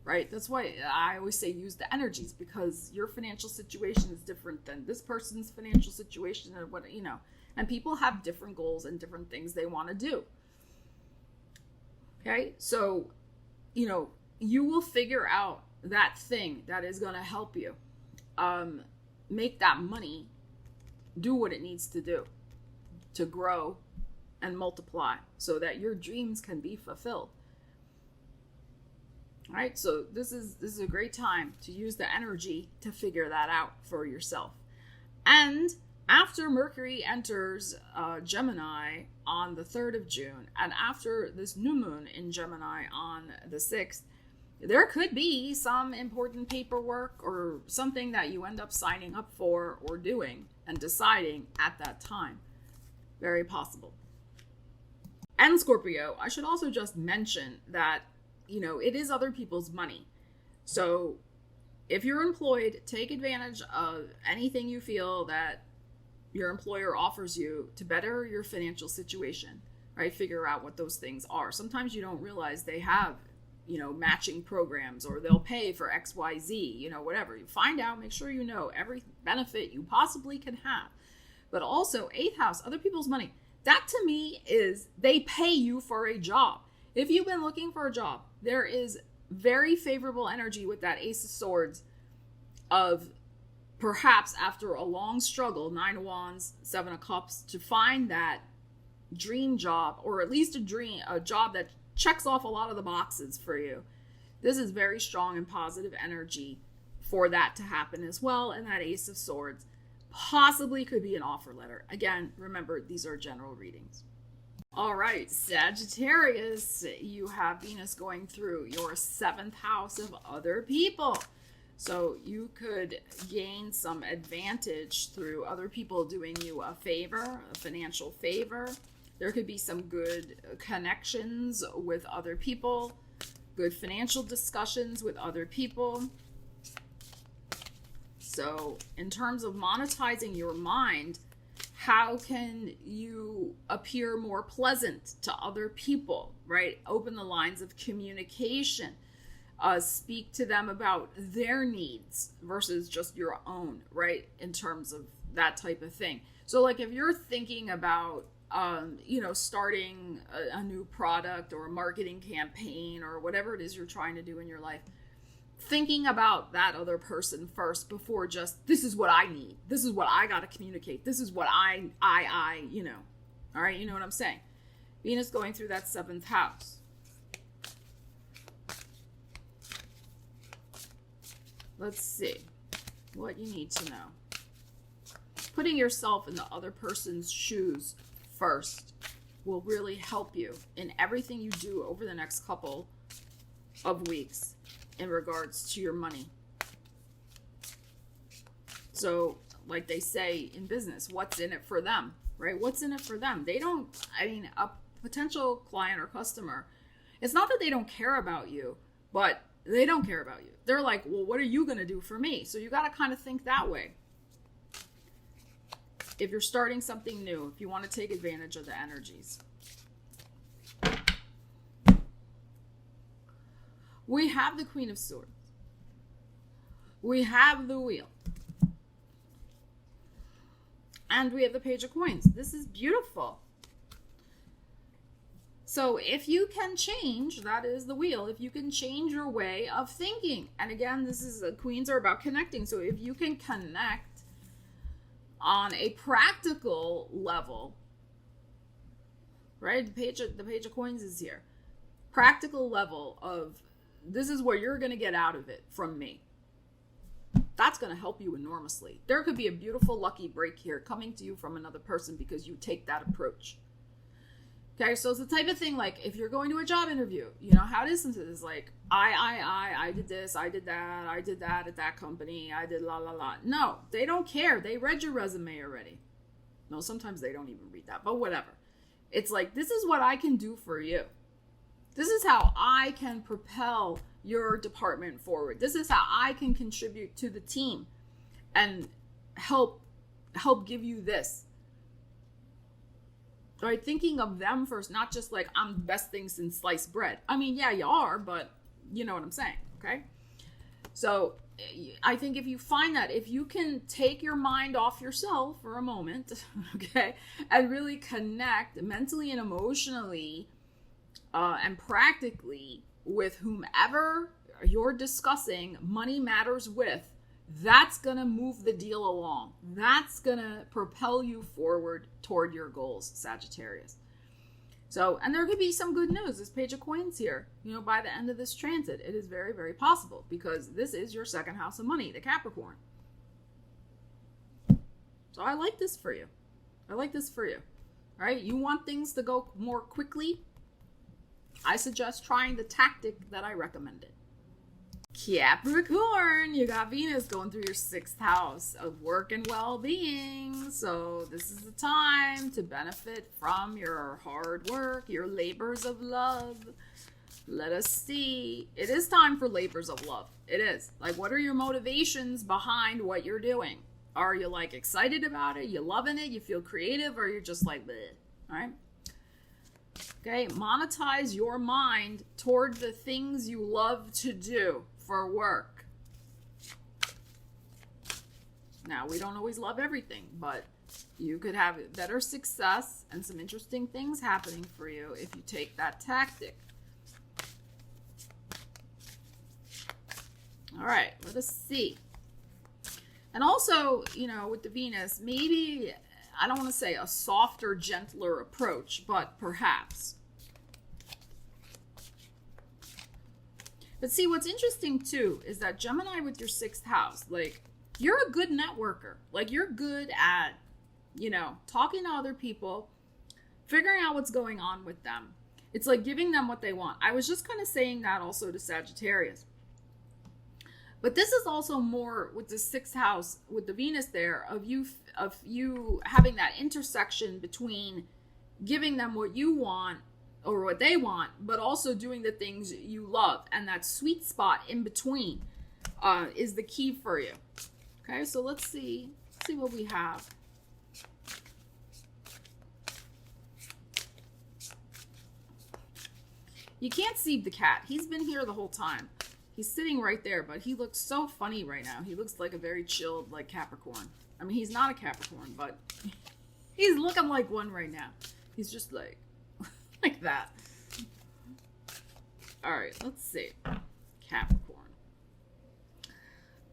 right? That's why I always say use the energies, because your financial situation is different than this person's financial situation, and and people have different goals and different things they want to do. Okay, so you will figure out that thing that is going to help you make that money do what it needs to do to grow and multiply so that your dreams can be fulfilled. All right, so this is a great time to use the energy to figure that out for yourself. And after Mercury enters Gemini on the 3rd of June, and after this new moon in Gemini on the 6th, there could be some important paperwork or something that you end up signing up for or doing and deciding at that time. Very possible. And Scorpio, I should also just mention that, you know, it is other people's money. So if you're employed, take advantage of anything you feel that your employer offers you to better your financial situation, right? Figure out what those things are. Sometimes you don't realize they have, you know, matching programs, or they'll pay for XYZ, you know, whatever. You find out, make sure you know every benefit you possibly can have. But also 8th house, other people's money. That to me is they pay you for a job. If you've been looking for a job, there is very favorable energy with that Ace of Swords of perhaps after a long struggle, 9 of Wands, 7 of Cups, to find that dream job, or at least a job that checks off a lot of the boxes for you. This is very strong and positive energy for that to happen as well. And that Ace of Swords possibly could be an offer letter. Again, remember, these are general readings. All right, Sagittarius, you have Venus going through your 7th house of other people. So you could gain some advantage through other people doing you a favor, a financial favor. There could be some good connections with other people, good financial discussions with other people. So in terms of monetizing your mind, how can you appear more pleasant to other people, right? Open the lines of communication. Speak to them about their needs versus just your own, right? In terms of that type of thing. So like if you're thinking about, you know, starting a new product or a marketing campaign or whatever it is you're trying to do in your life, thinking about that other person first before just, this is what I need. This is what I got to communicate. This is what I, you know, all right. You know what I'm saying? Venus going through that 7th house. Let's see what you need to know. Putting yourself in the other person's shoes first will really help you in everything you do over the next couple of weeks in regards to your money. So, like they say in business, what's in it for them, right? What's in it for them? They don't, I mean, a potential client or customer, it's not that they don't care about you, but they don't care about you. They're like, well, what are you going to do for me? So you got to kind of think that way. If you're starting something new, if you want to take advantage of the energies. We have the Queen of Swords. We have the Wheel. And we have the Page of Coins. This is beautiful. So if you can change, that is the Wheel, if you can change your way of thinking. And again, this is, Queens are about connecting. So if you can connect on a practical level, right? The Page of Coins is here. Practical level of, this is what you're going to get out of it from me. That's going to help you enormously. There could be a beautiful lucky break here coming to you from another person because you take that approach. Okay, so it's the type of thing, like, if you're going to a job interview, you know, how it is like, I did this, I did that at that company, I did la, la, la. No, they don't care. They read your resume already. No, sometimes they don't even read that, but whatever. It's like, this is what I can do for you. This is how I can propel your department forward. This is how I can contribute to the team and help give you this. Right? Thinking of them first, not just like, I'm the best thing since sliced bread. I mean, yeah, you are, but you know what I'm saying, okay? So I think if you find that, if you can take your mind off yourself for a moment, okay, and really connect mentally and emotionally and practically with whomever you're discussing money matters with, that's going to move the deal along. That's going to propel you forward toward your goals, Sagittarius. So, and there could be some good news. This Page of Coins here, by the end of this transit, it is very, very possible, because this is your second house of money, the Capricorn. So I like this for you. All right. You want things to go more quickly? I suggest trying the tactic that I recommended. Capricorn, you got Venus going through your 6th house of work and well-being. So this is the time to benefit from your hard work, your labors of love. Let us see. It is time for labors of love. It is. Like, what are your motivations behind what you're doing? Are you like excited about it? You loving it? You feel creative? Or you're just like, bleh? All right. Okay. Monetize your mind toward the things you love to do for work. Now, we don't always love everything, but you could have better success and some interesting things happening for you if you take that tactic. All right, let us see. And also, with the Venus, maybe, I don't want to say a softer, gentler approach, but perhaps. But see, what's interesting too is that Gemini with your 6th house, like, you're a good networker. Like, you're good at, talking to other people, figuring out what's going on with them. It's like giving them what they want. I was just kind of saying that also to Sagittarius. But this is also more with the 6th house, with the Venus there, of you having that intersection between giving them what you want or what they want, but also doing the things you love. And that sweet spot in between is the key for you. Okay, so let's see what we have. You can't see the cat. He's been here the whole time. He's sitting right there, but he looks so funny right now. He looks like a very chilled, like, Capricorn. I mean, he's not a Capricorn, but he's looking like one right now. He's just like, like that. All right, let's see. Capricorn.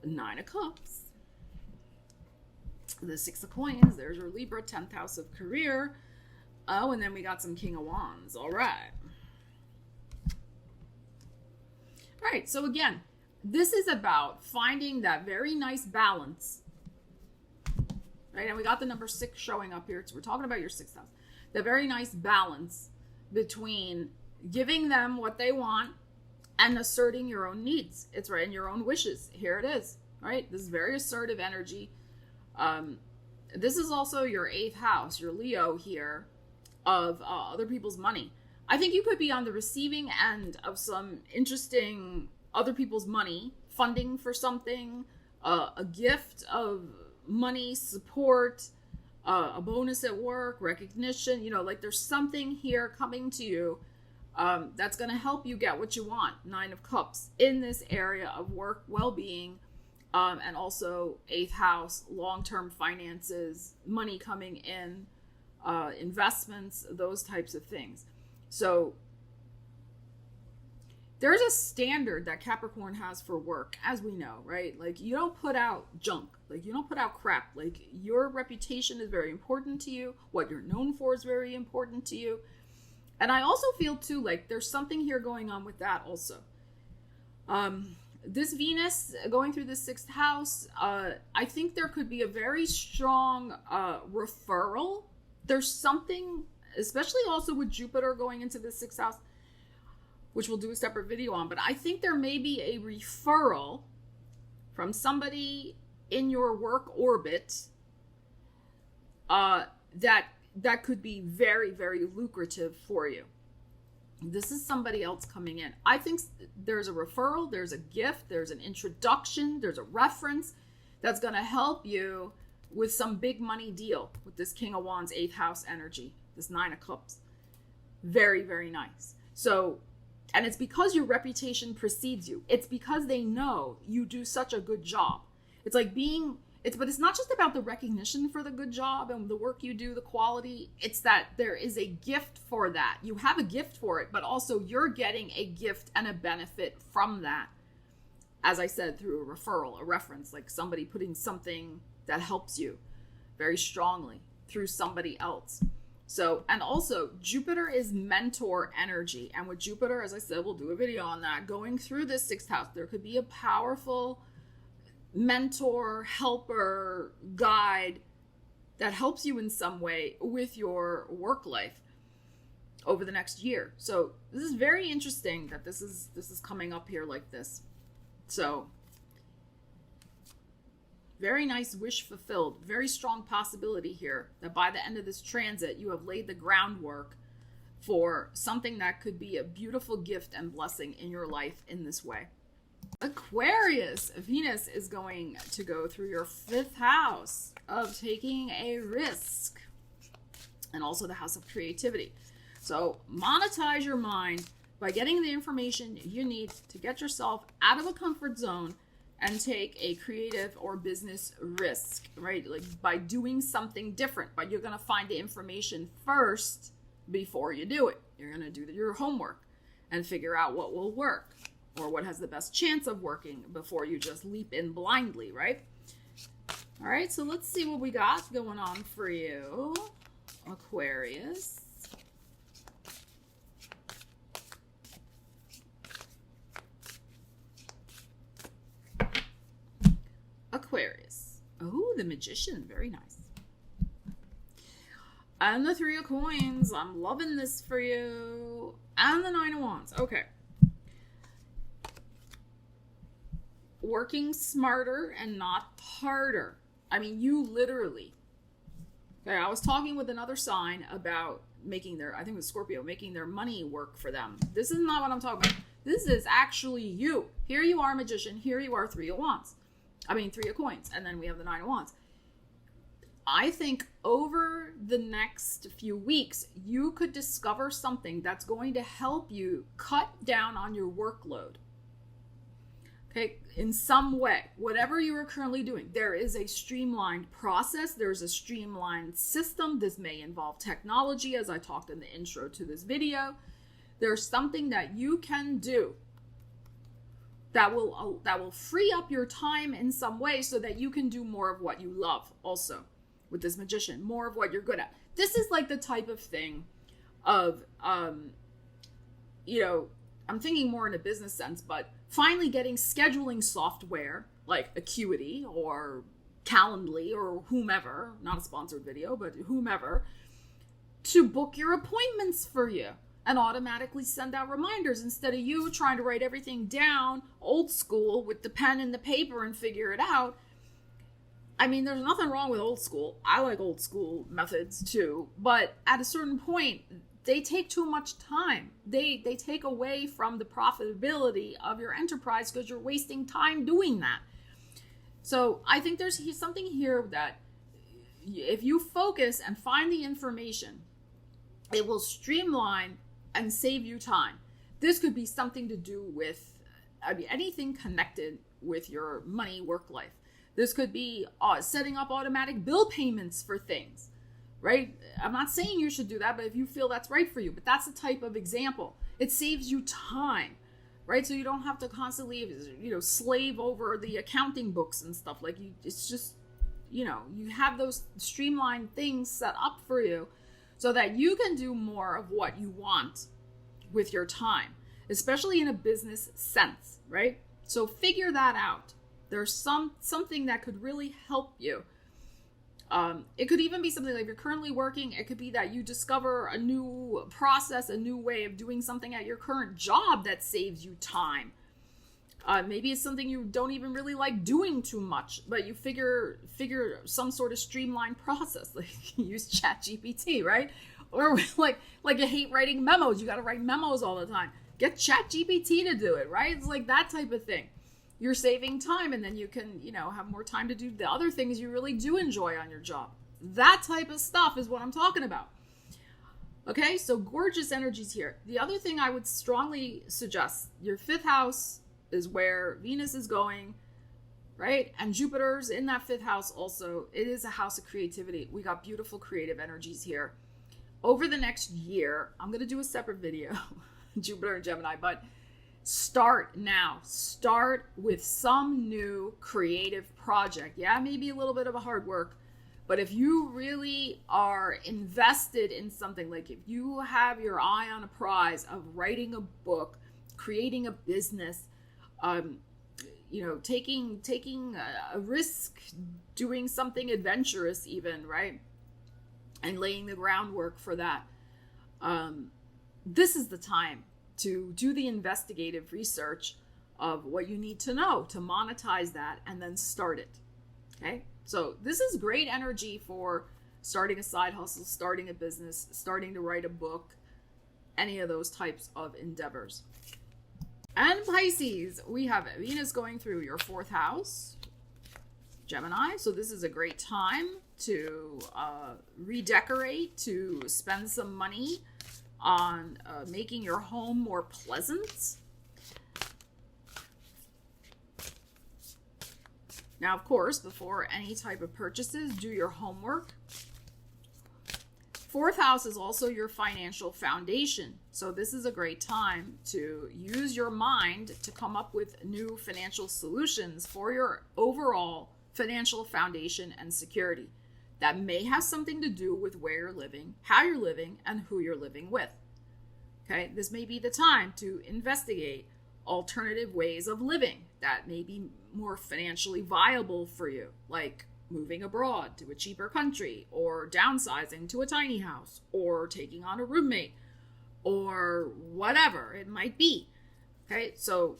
9 of Cups. The 6 of Coins. There's your Libra, 10th house of career. Oh, and then we got some King of Wands. All right. All right, so again, this is about finding that very nice balance, right? And we got the number 6 showing up here. So we're talking about your 6th house. The very nice balance between giving them what they want and asserting your own needs. It's right, and your own wishes. Here it is, right? This is very assertive energy. This is also your 8th house, your Leo here, of other people's money. I think you could be on the receiving end of some interesting other people's money, funding for something, a gift of money, support, a bonus at work, recognition. Like, there's something here coming to you that's going to help you get what you want. 9 of Cups in this area of work, well-being, and also 8th house, long-term finances, money coming in, investments, those types of things. So there's a standard that Capricorn has for work, as we know, right? Like, you don't put out junk. Like, you don't put out crap. Like, your reputation is very important to you. What you're known for is very important to you. And I also feel too, like, there's something here going on with that also. This Venus going through the 6th house, I think there could be a very strong referral. There's something, especially also with Jupiter going into the 6th house, which we'll do a separate video on, but I think there may be a referral from somebody in your work orbit that could be very, very lucrative for you. This is somebody else coming in. I think there's a referral, there's a gift, there's an introduction, there's a reference that's going to help you with some big money deal with this King of Wands 8th house energy, this 9 of Cups. Very, very nice. So, and it's because your reputation precedes you. It's because they know you do such a good job. It's like being But it's not just about the recognition for the good job and the work you do, the quality. It's that there is a gift for that. You have a gift for it, but also you're getting a gift and a benefit from that. As I said, through a referral, a reference, like somebody putting something that helps you very strongly through somebody else. So, and also Jupiter is mentor energy. And with Jupiter, as I said, we'll do a video on that. Going through this 6th house, there could be a powerful mentor, helper, guide that helps you in some way with your work life over the next year. So this is very interesting that this is coming up here like this. So very nice wish fulfilled. Very strong possibility here that by the end of this transit, you have laid the groundwork for something that could be a beautiful gift and blessing in your life in this way. Aquarius, Venus is going to go through your 5th house of taking a risk, and also the house of creativity. So monetize your mind by getting the information you need to get yourself out of a comfort zone and take a creative or business risk, right? Like by doing something different, but you're going to find the information first before you do it. You're going to do your homework and figure out what will work or what has the best chance of working before you just leap in blindly, right? All right, so let's see what we got going on for you, Aquarius. Aquarius. Oh, the Magician. Very nice. And the 3 of Coins. I'm loving this for you. And the 9 of Wands. Okay. Working smarter and not harder. I mean, you literally. Okay, I was talking with another sign about making their, I think it was Scorpio, making their money work for them. This is not what I'm talking about. This is actually you. Here you are, Magician. Here you are, 3 of Wands. I mean, 3 of Coins. And then we have the 9 of Wands. I think over the next few weeks, you could discover something that's going to help you cut down on your workload. Okay, in some way, whatever you are currently doing, there is a streamlined process. There's a streamlined system. This may involve technology, as I talked in the intro to this video. There's something that you can do that will free up your time in some way so that you can do more of what you love also with this Magician, more of what you're good at. This is like the type of thing of, you know, I'm thinking more in a business sense, but finally getting scheduling software like Acuity or Calendly or whomever, not a sponsored video, but whomever, to book your appointments for you and automatically send out reminders instead of you trying to write everything down old school with the pen and the paper and figure it out. I mean, there's nothing wrong with old school. I like old school methods too, but at a certain point, they take too much time. They take away from the profitability of your enterprise because you're wasting time doing that. So I think there's something here that if you focus and find the information, it will streamline and save you time. This could be something to do with, I mean, anything connected with your money work life. This could be setting up automatic bill payments for things. Right? I'm not saying you should do that, but if you feel that's right for you, but that's the type of example. It saves you time, right? So you don't have to constantly, you know, slave over the accounting books and stuff. Like it's just, you know, you have those streamlined things set up for you so that you can do more of what you want with your time, especially in a business sense, right? So figure that out. There's something that could really help you. It could even be something like if you're currently working, it could be that you discover a new process, a new way of doing something at your current job that saves you time. Maybe it's something you don't even really like doing too much, but you figure some sort of streamlined process, like use ChatGPT, right? Or like you hate writing memos, you got to write memos all the time. Get ChatGPT to do it, right? It's like that type of thing. You're saving time, and then you can, you know, have more time to do the other things you really do enjoy on your job. That type of stuff is what I'm talking about. Okay, so gorgeous energies here. The other thing I would strongly suggest, your 5th house is where Venus is going right? And Jupiter's in that 5th house also. It is a house of creativity. We got beautiful creative energies here. Over the next year, I'm going to do a separate video, Jupiter and Gemini, but start now. Start with some new creative project. Yeah, maybe a little bit of a hard work, but if you really are invested in something, like if you have your eye on a prize of writing a book, creating a business, taking a risk, doing something adventurous even, right? And laying the groundwork for that. This is the time to do the investigative research of what you need to know to monetize that and then start it. Okay? So this is great energy for starting a side hustle, starting a business, starting to write a book, any of those types of endeavors. And Pisces, we have Venus going through your 4th house, Gemini. So this is a great time to redecorate, to spend some money on making your home more pleasant. Now, of course, before any type of purchases, do your homework. 4th house is also your financial foundation. So this is a great time to use your mind to come up with new financial solutions for your overall financial foundation and security. That may have something to do with where you're living, how you're living, and who you're living with. Okay, this may be the time to investigate alternative ways of living that may be more financially viable for you, like moving abroad to a cheaper country, or downsizing to a tiny house, or taking on a roommate, or whatever it might be. Okay, so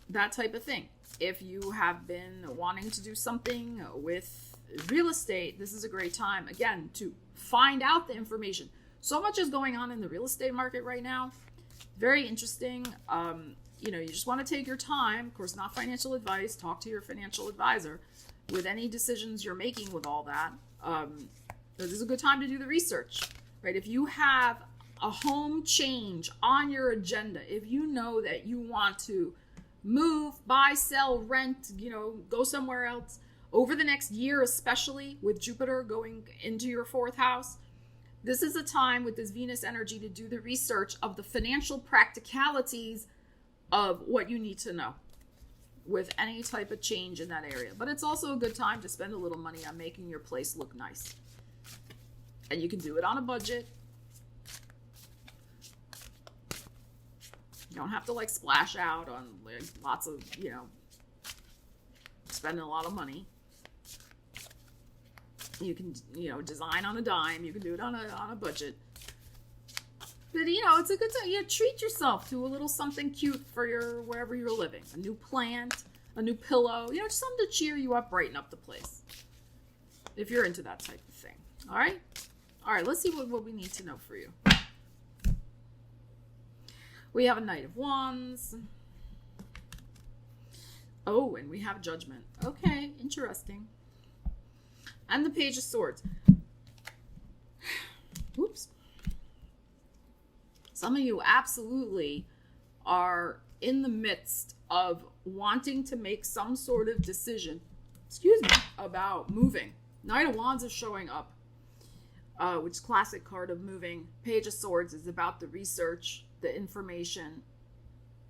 that type of thing. If you have been wanting to do something with real estate, this is a great time, again, to find out the information. So much is going on in the real estate market right now. Very interesting. You just want to take your time. Of course, not financial advice. Talk to your financial advisor with any decisions you're making with all that. This is a good time to do the research, right? If you have a home change on your agenda, if you know that you want to move, buy, sell, rent, go somewhere else over the next year, especially with Jupiter going into your 4th house, this is a time with this Venus energy to do the research of the financial practicalities of what you need to know with any type of change in that area. But it's also a good time to spend a little money on making your place look nice. And you can do it on a budget. You don't have to splash out on lots of, spending a lot of money. You can, design on a dime. You can do it on a budget. But, it's a good time. Treat yourself to a little something cute for wherever you're living. A new plant, a new pillow, just something to cheer you up, brighten up the place. If you're into that type of thing. All right? All right, let's see what we need to know for you. We have a Knight of Wands. Oh, and we have Judgment. Okay, interesting. And the Page of Swords. Oops. Some of you absolutely are in the midst of wanting to make some sort of decision, about moving. Knight of Wands is showing up, which is classic card of moving. Page of Swords is about the research, the information.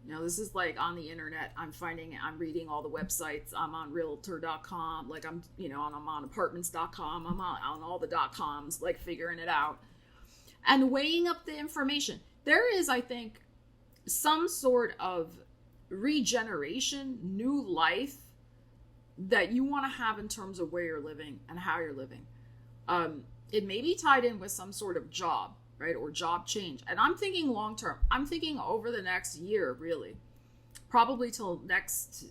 This is on the internet. I'm reading all the websites. I'm on realtor.com. I'm on apartments.com. I'm on all the .coms, figuring it out and weighing up the information. There is, I think, some sort of regeneration, new life that you want to have in terms of where you're living and how you're living. It may be tied in with some sort of job, right? Or job change. And I'm thinking long term. I'm thinking over the next year, really. Probably till next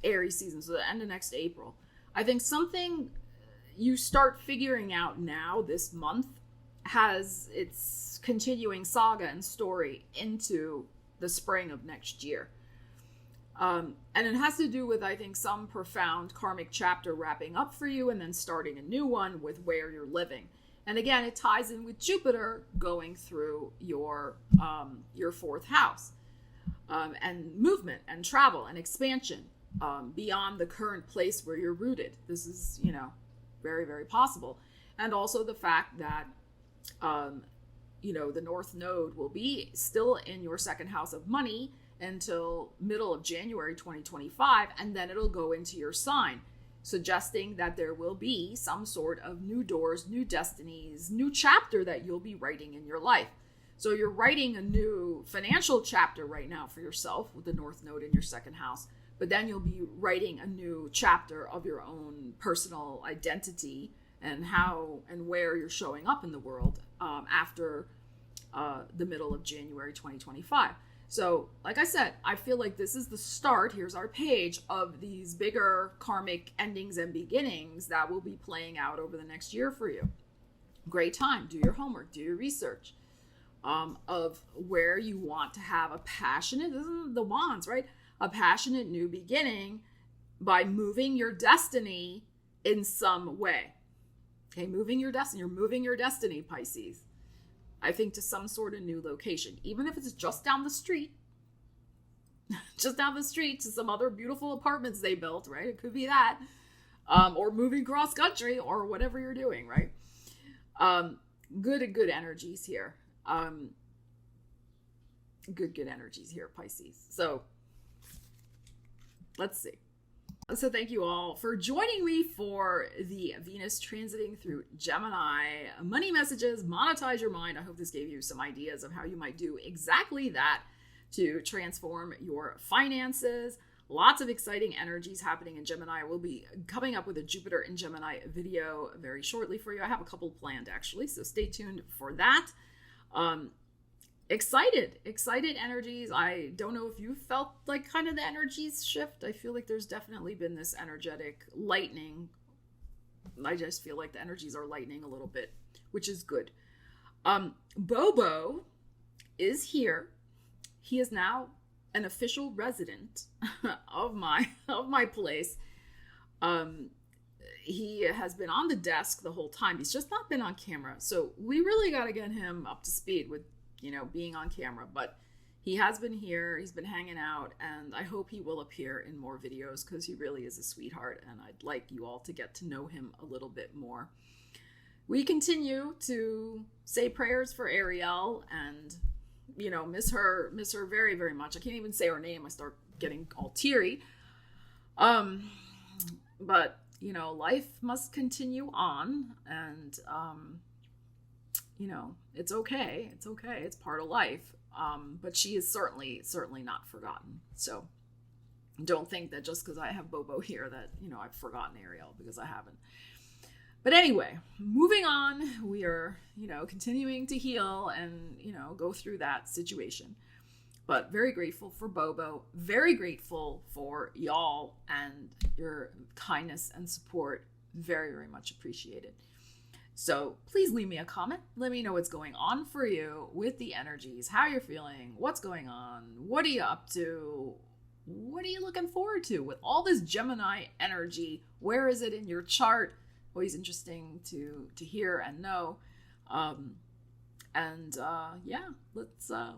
Aries season, so the end of next April. I think something you start figuring out now this month has its continuing saga and story into the spring of next year. And it has to do with, I think, some profound karmic chapter wrapping up for you and then starting a new one with where you're living. And again, it ties in with Jupiter going through your 4th house, and movement and travel and expansion. beyond the current place where you're rooted. This is, very, very possible. And also the fact that, the North Node will be still in your second house of money until middle of January 2025, and then it'll go into your sign, suggesting that there will be some sort of new doors, new destinies, new chapter that you'll be writing in your life. So you're writing a new financial chapter right now for yourself with the North Node in your second house, but then you'll be writing a new chapter of your own personal identity and how and where you're showing up in the world after the middle of January 2025. So, like I said, I feel like this is the start, here's our page, of these bigger karmic endings and beginnings that will be playing out over the next year for you. Great time. Do your homework, do your research of where you want to have a passionate, this is the wands, right? A passionate new beginning by moving your destiny in some way. Okay, moving your destiny. You're moving your destiny, Pisces. I think to some sort of new location, even if it's just down the street, to some other beautiful apartments they built, right? It could be that, or moving cross country or whatever you're doing, right? Good energies here. Good energies here, Pisces. So let's see. So thank you all for joining me for the Venus transiting through Gemini money messages, monetize your mind. I hope this gave you some ideas of how you might do exactly that to transform your finances. Lots of exciting energies happening in Gemini. We'll be coming up with a Jupiter in Gemini video very shortly for you. I have a couple planned actually, so stay tuned for that. Excited energies. I don't know if you felt like kind of the energies shift. I feel like there's definitely been this energetic lightening. I just feel like the energies are lightening a little bit, which is good. Bobo is here. He is now an official resident of my place. He has been on the desk the whole time. He's just not been on camera. So we really got to get him up to speed with being on camera, but he has been here, he's been hanging out, and I hope he will appear in more videos because he really is a sweetheart, and I'd like you all to get to know him a little bit more. We continue to say prayers for Ariel and, miss her very, very much. I can't even say her name. I start getting all teary. But, life must continue on, and, it's okay. It's okay. It's part of life. But she is certainly not forgotten. So don't think that just because I have Bobo here that, I've forgotten Ariel, because I haven't. But anyway, moving on, we are, continuing to heal and, go through that situation. But very grateful for Bobo, very grateful for y'all and your kindness and support. Very, very much appreciated. So please leave me a comment. Let me know what's going on for you with the energies, how you're feeling, what's going on, what are you up to, what are you looking forward to with all this Gemini energy? Where is it in your chart? Always interesting to hear and know.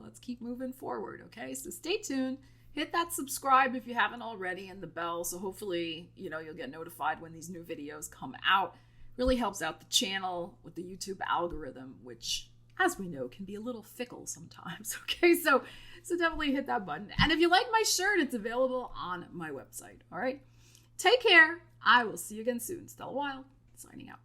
Let's keep moving forward. Okay, so stay tuned. Hit that subscribe if you haven't already, and the bell, so hopefully you'll get notified when these new videos come out. Really helps out the channel with the YouTube algorithm, which, as we know, can be a little fickle sometimes. Okay, so definitely hit that button. And if you like my shirt, it's available on my website. All right, take care. I will see you again soon. Stella Wilde, signing out.